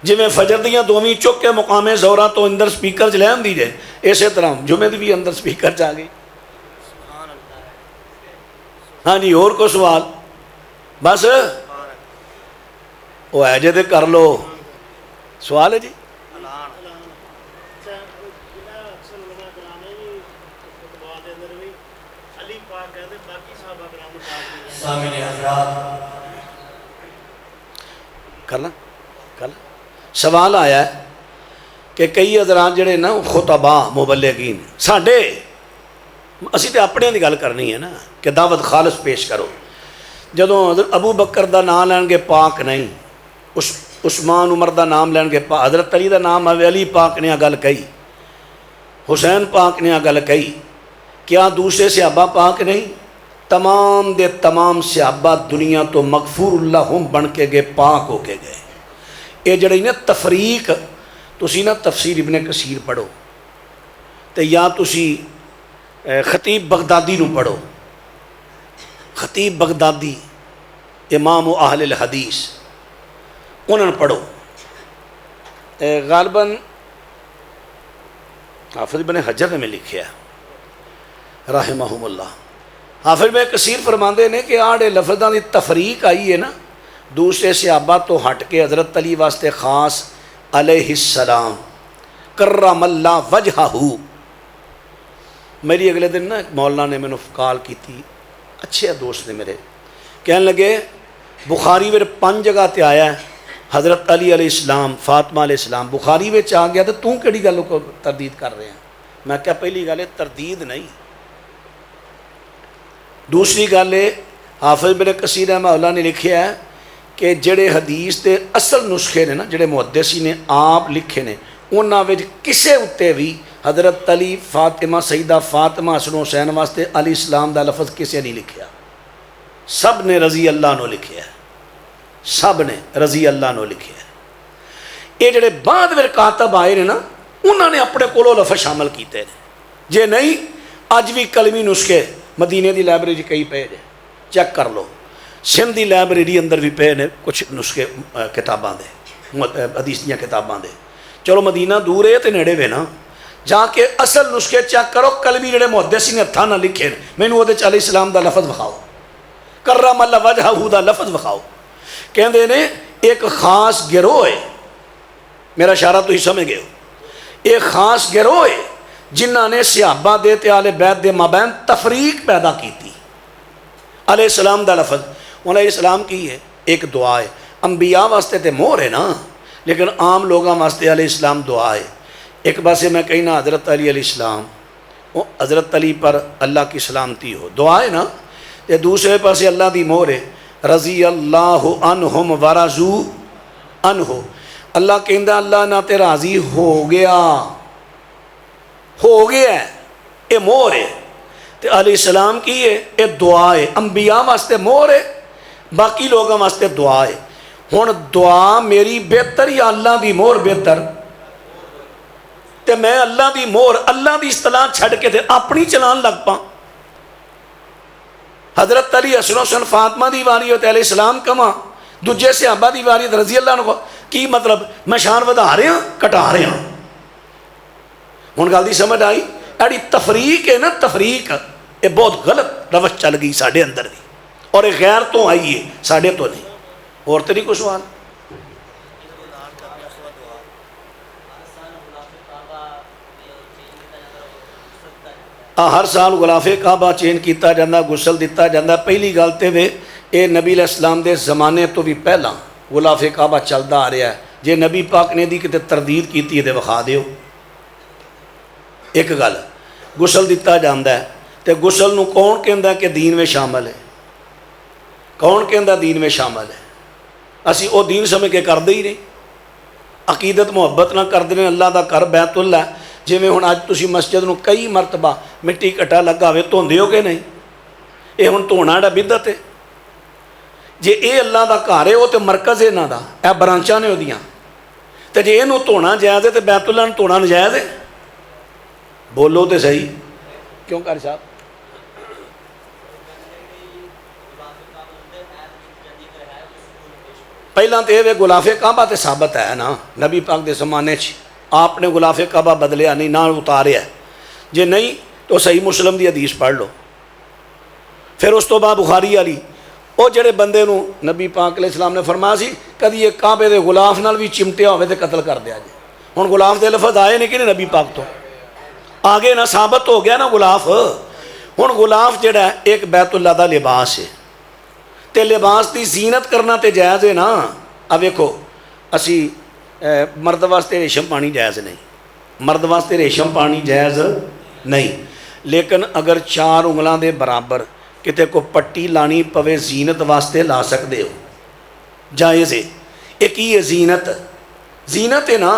جی میں فجر دیاں دوویں چک کے مقام زوراں تو اندر سپیکر چ لین دیجئے، اسی طرح جمعے دی بھی اندر سپیکر چ آ گئی۔ ہاں جی، اور کو سوال؟ بس وہ ہے جے کر لو۔ سوال ہے جی؟ کرنا سوال آیا ہے کہ کئی حضرات جڑے نا خطباء مبلغین ساڈے، اسی تے اپنے دی گل کرنی ہے نا کہ دعوت خالص پیش کرو۔ جدوں حضرت ابو بکر دا نام لین گے پاک نہیں، عثمان عمر دا نام لین گے پاک، حضرت علی دا نام آوے علی پاک نے گل کہی، حسین پاک نے گل کہی، کیا دوسرے صحابہ پاک نہیں؟ تمام دے تمام صحابہ دنیا تو مغفور اللہ ہم بن کے گئے، پاک ہو کے گئے۔ یہ جڑی نا تفریق، تسی نا تفسیر ابن کثیر پڑھو تے یا تسی خطیب بغدادی نو پڑھو، خطیب بغدادی امام اہل الحدیث انہوں نے پڑھو۔ غالباً حافظ ابن حجر میں لکھیا رحمہم اللہ، حافظ میں کثیر فرماندے نے کہ آڑے لفظاں دی تفریق آئی ہے نا دوسرے صحابہ تو ہٹ کے حضرت علی واسطے خاص علیہ السلام کرم اللہ وجہہ۔ میری اگلے دن نا ایک مولانا نے میں نے کال کی تھی، اچھے دوست نے میرے، کہنے لگے بخاری میں 5 جگہ تے آیا ہے حضرت علی علیہ السلام فاطمہ علیہ السلام، بخاری میں آ گیا تو کیڑی گل کو تردید کر رہے ہیں؟ میں کہا پہلی گل ہے تردید نہیں، دوسری گل ہے حافظ ابن کثیر رحمہ اللہ نے لکھیا ہے کہ جڑے حدیث دے اصل نسخے نے نا جڑے محدثی نے آپ لکھے نے انہاں وچ کسے اُتے بھی حضرت علی فاطمہ سیدہ فاطمہ حسن حسین واسطے علی اسلام دا لفظ کسے نہیں لکھیا، سب نے رضی اللہ عنہ لکھیا ہے، سب نے رضی اللہ عنہ لکھیا ہے۔ یہ جڑے بعد میں کاتب آئے نے نا انہوں نے اپنے کولو لفظ شامل کیتے ہیں، جے نہیں اج بھی کلمی نسخے مدینے دی لائبریری کئی پے نے، چیک کر لو، سندھ دی لائبریری اندر بھی پے نے کچھ نسخے کتاباں دے، حدیث دیاں کتاباں دے۔ چلو مدینہ دور ہے تے نیڑے وے نا، جا کے اصل نسخے چیک کرو، کلمی جڑے محدثی نے ہتھاں نہ لکھے نے، مینوں اودے علیہ السلام دا لفظ وکھاؤ، کرم اللہ وجہہ دا لفظ وکھاؤ۔ کہندے نے ایک خاص گروہ ہے، میرا اشارہ تو ہی سمجھ گئے ہو، یہ خاص گروہ ہے جنہوں نے صحابہ دے تے آل بیت دے مابین تفریق پیدا کی تھی۔ علیہ السلام دا لفظ علیہ السلام کی ہے ایک دعا ہے، انبیاء واسطے تے مہر ہے نا، لیکن عام لوگوں واسطے علیہ السلام دعا ہے۔ ایک پاسے میں کہنا حضرت علی علیہ السلام، حضرت علی پر اللہ کی سلامتی ہو، دعا ہے نا، تے دوسرے پاسے اللہ دی مہر ہے، رضی اللہ عنہم ورضوا عنہ، اللہ کہندہ اللہ نہ تے راضی ہو گیا ہے، یہ مہر ہے۔ تے علیہ السلام کی ہے یہ دعا ہے، انبیاء واسطے مہر ہے، باقی لوگوں واسطے دعا ہے۔ ہن دعا میری بہتر یا اللہ دی مہر بہتر؟ تے میں اللہ دی مہر، اللہ دی اصطلاح چھڑ کے تے اپنی چلان لگ پاں۔ حضرت علی حسن حسین فاطمہ دی واری ہوتے علیہ السلام کما، دوجے صحابہ دی واری ہوتے رضی اللہ عنہ، کی مطلب میں شان ودا رہے ہیں کٹا رہے ہیں؟ ہن گل دی سمجھ آئی؟ ایڑی تفریق ہے نا، تفریق یہ بہت غلط روش چل گئی ساڈے اندر بھی، اور یہ غیر تو آئی ہے ساڈے تو نہیں۔ اور تو نہیں کوئی سوال؟ ہر سال غلاف کعبہ چینج کیتا جاندہ، غسل دیتا جاندہ۔ پہلی گل تے وے اے نبی علیہ السلام دے زمانے تو بھی پہلا غلاف کعبہ چلدا آ رہا ہے، جے نبی پاک نے دی کتے تردید کیتی ہے تے وکھا دیو۔ ایک گل غسل دیتا جاندہ ہے تے غسل نو کون کہندا ہے کہ دین میں شامل ہے؟ کون کہندا دین میں شامل ہے؟ اسی او دین سمجھ کے کردے ہی نہیں، عقیدت محبت نہ کردے ہیں۔ اللہ دا گھر بیت اللہ ہے، جی میں ہن اج تسی مسجد نو کئی مرتبہ مٹی کٹا لگا ہوئے دھوندے ہو کہ نہیں؟ یہ ہن دھونا دا بدعت ہے؟ جے اے اللہ دا گھر ہے وہ تے مرکز ہے انہاں دا، اے برانچاں نے اودیاں، تے جے اینو دھونا جائز ہے تے بیت اللہ نو دھونا ناجائز ہے؟ بولو تے صحیح، کیوں قاری صاحب؟ پہلا تو یہ غلاف کعبہ تے ثابت ہے نا، نبی پاک دے زمانے چ آپ نے غلاف کعبہ بدلیا نہیں، نہ اتاریا ہے، جے نہیں تو صحیح مسلم دی حدیث پڑھ لو۔ پھر اس تو بعد بخاری والی، وہ جڑے بندے نو نبی پاک علیہ السلام نے فرمایا سی کدی یہ کعبے دے غلاف نال بھی چمٹیا ہوئے تے قتل کر دیا جی۔ ہن غلاف دے لفظ آئے نہیں کہ نہیں نبی پاک تو آگے نہ ثابت ہو گیا نا غلاف۔ ہن غلاف جڑا ہے ایک بیت اللہ دا لباس ہے، تے لباس دی زینت کرنا تے جائز ہے نا۔ اب ویکھو اسی مرد واسطے ریشم پانی جائز نہیں، مرد واسطے ریشم پانی جائز نہیں، لیکن اگر 4 انگلاں دے برابر کتے کو پٹی لانی پوے زینت واسطے لا سکتے ہو، جائز ہے۔ ایک ہی ہے زینت، زینت ہے نا،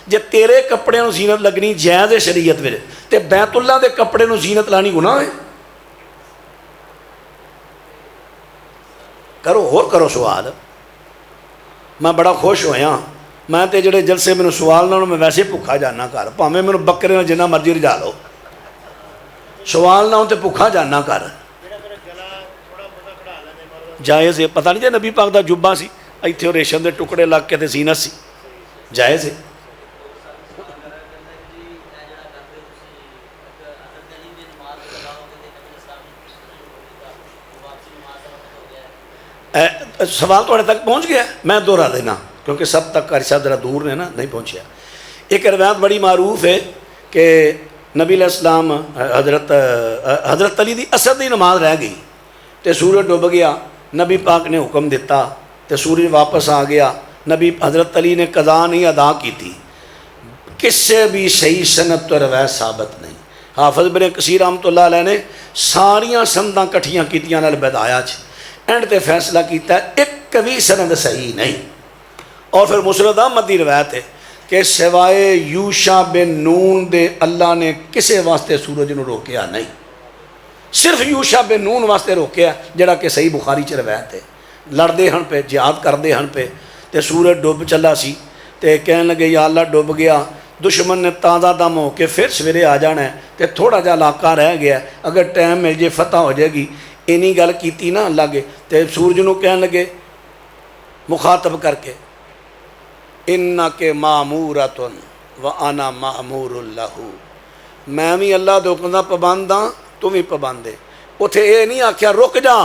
جے تیرے کپڑے نو زینت لگنی جائز ہے شریعت میں، تے بیت اللہ دے کپڑے نو زینت لانی گناہ ہے؟ کرو اور کرو سوال۔ میں بڑا خوش ہویا، میں تے جڑے جلسے میں سوال نہ میں ویسے بھوکھا جانا گھر، پاویں میں بکرے نہ جنہ مرضی رجا لو، سوال نہ ہوں تے بھوکھا جانا گھر۔ جائز ہے، پتہ نہیں جے نبی پاک دا جبہ سی ایتھے ریشم دے ٹکڑے لگ کے تے زینت سی، جائز ہے۔ سوال تو تک پہنچ گیا، میں دوہرا دینا کیونکہ سب تک قاری صاحب ذرا دور نے نا، نہیں پہنچیا۔ ایک روایت بڑی معروف ہے کہ نبی علیہ السلام حضرت علی دی اثر دی نماز رہ گئی تے سورج ڈوب گیا، نبی پاک نے حکم دیتا تے سورج واپس آ گیا، نبی حضرت علی نے قضا نہیں ادا کی تھی، کس سے بھی صحیح سند تو روایت ثابت نہیں۔ حافظ ابن کثیر رحمۃ اللہ علیہ نے ساریاں سنداں کٹھیاں کیتیاں نال بدایا اینڈ تے فیصلہ کیتا ہے ایک بھی سند صحیح نہیں۔ اور پھر مسند احمد دی روایت ہے کہ سوائے یوشع بن نون دے اللہ نے کسے واسطے سورج نو روکیا نہیں، صرف یوشع بن نون واسطے روکیا جڑا کہ صحیح بخاری چ روایت ہے۔ لڑدے ہن پہ، جہاد کردے ہن پہ تے سورج ڈوب چلا سی تے کہن لگے یا اللہ ڈوب گیا، دشمن نے تازہ دم ہو کے پھر سویرے آ جانا ہے تے تھوڑا جا علاقہ رہ گیا، اگر ٹائم مل جے فتح ہو جائے گی۔ اینی گل کیتی نا اللہ کے تے سورج نو کہن لگے مخاطب کر کے انک مامورۃ وانا مامور لہ، میں بھی اللہ دے حکم دا پابند ہاں تو بھی پابند ہے۔ اتھے یہ نہیں آکھیا رک جا،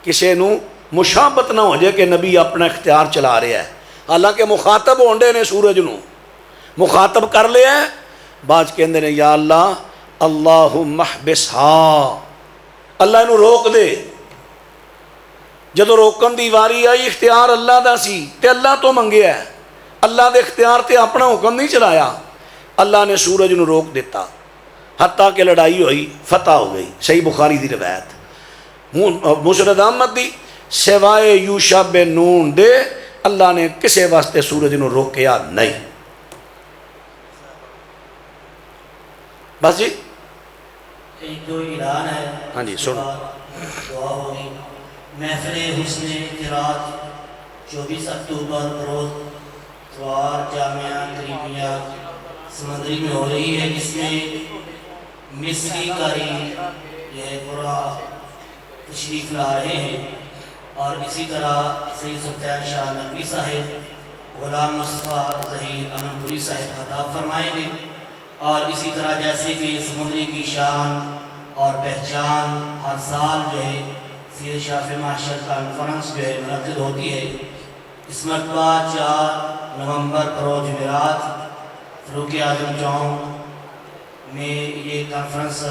کسے نو مشابت نہ ہو جائے کہ نبی اپنا اختیار چلا رہا ہے، حالانکہ مخاطب ہونڈے نے سورج نو، مخاطب کر لیا ہے، بعد کہندے نے یا اللہ اللہم احبسہا، اللہ انہوں روک دے۔ جدو روکن دی واری آئی اختیار اللہ دا سی تے اللہ تو منگیا ہے، اللہ دے اختیار تے اپنا حکم نہیں چلایا، اللہ نے سورج نو روک دیتا حتیٰ کہ لڑائی ہوئی، فتح ہو گئی۔ صحیح بخاری دی روایت، مسند احمد دی، سوائے یوشع بن نون دے اللہ نے کسے واسطے سورج نو روکیا نہیں۔ بس جی ایک جو اعلان ہے، ہاں جی سنو۔ دعا ہوگی۔ محفل حسن قرات 24 اکتوبر روز اتوار جامعہ قریبیہ سمندری میں ہو رہی ہے، جس میں مصری قاری یہ پورا تشریف لا رہے ہیں، اور اسی طرح سید سلطان شاہ نقوی صاحب، غلام مصطفیٰ ظہیر امن پوری صاحب خطاب فرمائیں گے، اور اسی طرح جیسے کہ سمندری کی شان اور پہچان ہر سال جو ہے سید شافع معاشر کانفرنس جو ہے منعقد ہوتی ہے، اس مرتبہ 4 نومبر بروز جمعرات فاروق اعظم چوک میں یہ کانفرنس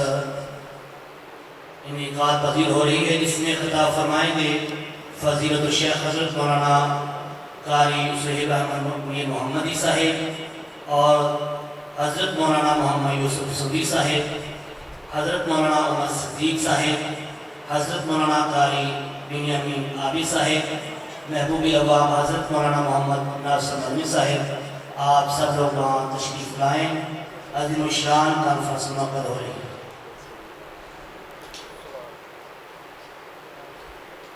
انعقاد پذیر ہو رہی ہے، جس میں خطاب فرمائیں گے فضیلت الشیخ حضرت مولانا قاری سہیل احمد میر محمدی صاحب، اور حضرت مولانا محمد یوسف صدی صاحب، حضرت مولانا عمر صدیق صاحب، حضرت مولانا قاری بنیامین آبی صاحب، محبوبی عوام حضرت مولانا محمد ناصر مدنی صاحب، آپ سب لوگ وہاں تشریف لائیں۔ عظیم الشان کانفرنس منعقد ہو رہی ہے۔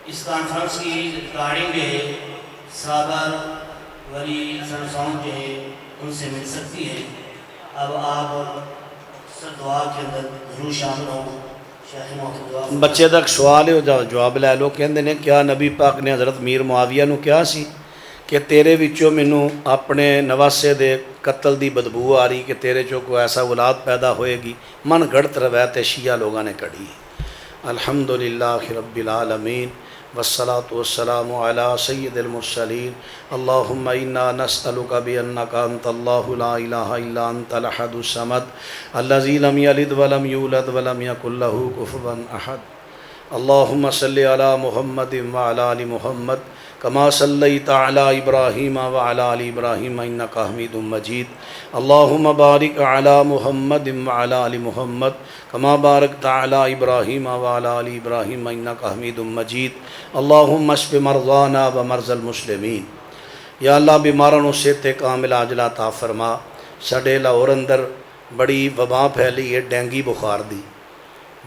اس کانفرنس کی ریکارڈنگ جو ہے صابر ولی حسن ساؤنڈ جو ہے ان سے مل سکتی ہے۔ اب آپ سر دعا کے اندر ضرور شامل ہوں۔ شیخ محمد دعا بچے تک سوال ہے جواب لے لو۔ کہندے نے کیا نبی پاک نے حضرت میر معاویہ نو کیا سی کہ تیرے وچوں مینوں اپنے نواسے دے قتل دی بدبو آ رہی کہ تیرے چوں کوئی ایسا اولاد پیدا ہوئے گی؟ من گھڑت روایت شیعہ لوگاں نے کڑھی۔ الحمدللہ رب العالمین والصلاة والسلام علی سید المرسلین۔ اللہم انا نسألک بانک انت اللہ لا الہ الا انت الاحد الصمد الذی لم یلد ولم یولد ولم یکن لہ کفوا احد۔ اللہم صلی علی محمد وعلی آل محمد کما صلیت علی ابراہیم وعلی آل ابراہیم انک حمید مجید۔ اللہم بارک علی محمد وعلی آل محمد کما بارکت علی ابراہیم وعلی آل ابراہیم انک حمید مجید۔ اللہم اشف مرضانا ومرضى المسلمین۔ یا اللہ بیماروں نو صحت کامل عاجلہ عطا فرما۔ ساڈے لاہور اندر بڑی وبا پھیلی ہے ڈینگی بخار دی،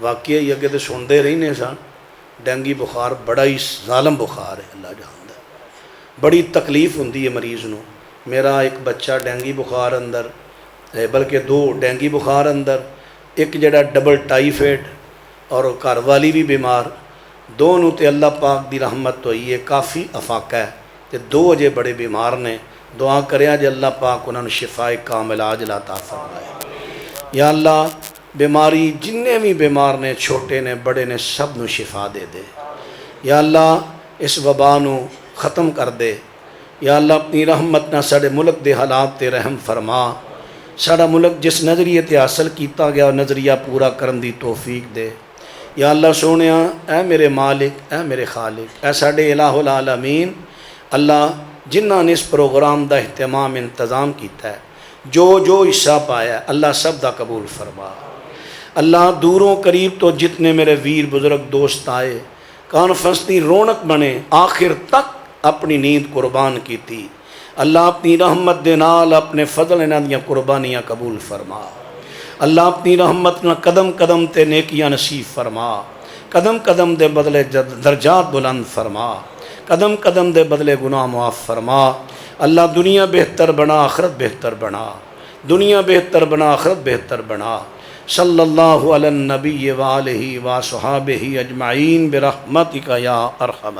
واقعی اگے تو سنتے رہنے سن، ڈینگی بخار بڑا ہی ظالم بخار ہے، اللہ جاندا ہے، بڑی تکلیف ہوندی ہے مریض نو۔ میرا ایک بچہ ڈینگی بخار اندر، بلکہ 2 ڈینگی بخار اندر، ایک جڑا ڈبل ٹائیفائڈ اور گھر والی بھی بیمار، دونوں تے اللہ پاک دی رحمت ہوئی ہے، کافی افاقہ ہے، تے 2 اجے بڑے بیمار نے۔ دعا کریا جے اللہ پاک انہوں نے شفاء کامل عاجلہ عطا فرمائے۔ یا اللہ بیماری جننے بھی بیمار نے، چھوٹے نے بڑے نے، سب نو شفا دے دے۔ یا اللہ اس وبا نو ختم کر دے۔ یا اللہ اپنی رحمت نہ ساڑے ملک دے حالات تے رحم فرما۔ ساڑا ملک جس نظریے تے حاصل کیتا گیا نظریہ پورا کرن دی توفیق دے۔ یا اللہ سونیا اے میرے مالک، اے میرے خالق، اے ساڑے الہ العالمین، اللہ جنہاں نے اس پروگرام دا اہتمام انتظام کیتا ہے، جو حصہ پایا ہے، اللہ سب دا قبول فرما۔ اللہ دوروں قریب تو جتنے میرے ویر بزرگ دوست آئے، کانفرنس دی رونق بنے، آخر تک اپنی نیند قربان کی تھی، اللہ اپنی رحمت دے نال اپنے فضل انہاں دیاں قربانیاں قبول فرما۔ اللہ اپنی رحمت نہ قدم قدم تے نیکیاں نصیب فرما، قدم قدم دے بدلے درجات بلند فرما، قدم قدم دے بدلے گناہ معاف فرما۔ اللہ دنیا بہتر بنا، آخرت بہتر بنا، دنیا بہتر بنا، آخرت بہتر بنا۔ صلی اللہ علی النبی وآلہ وصحابہ اجمعین برحمتک یا ارحم۔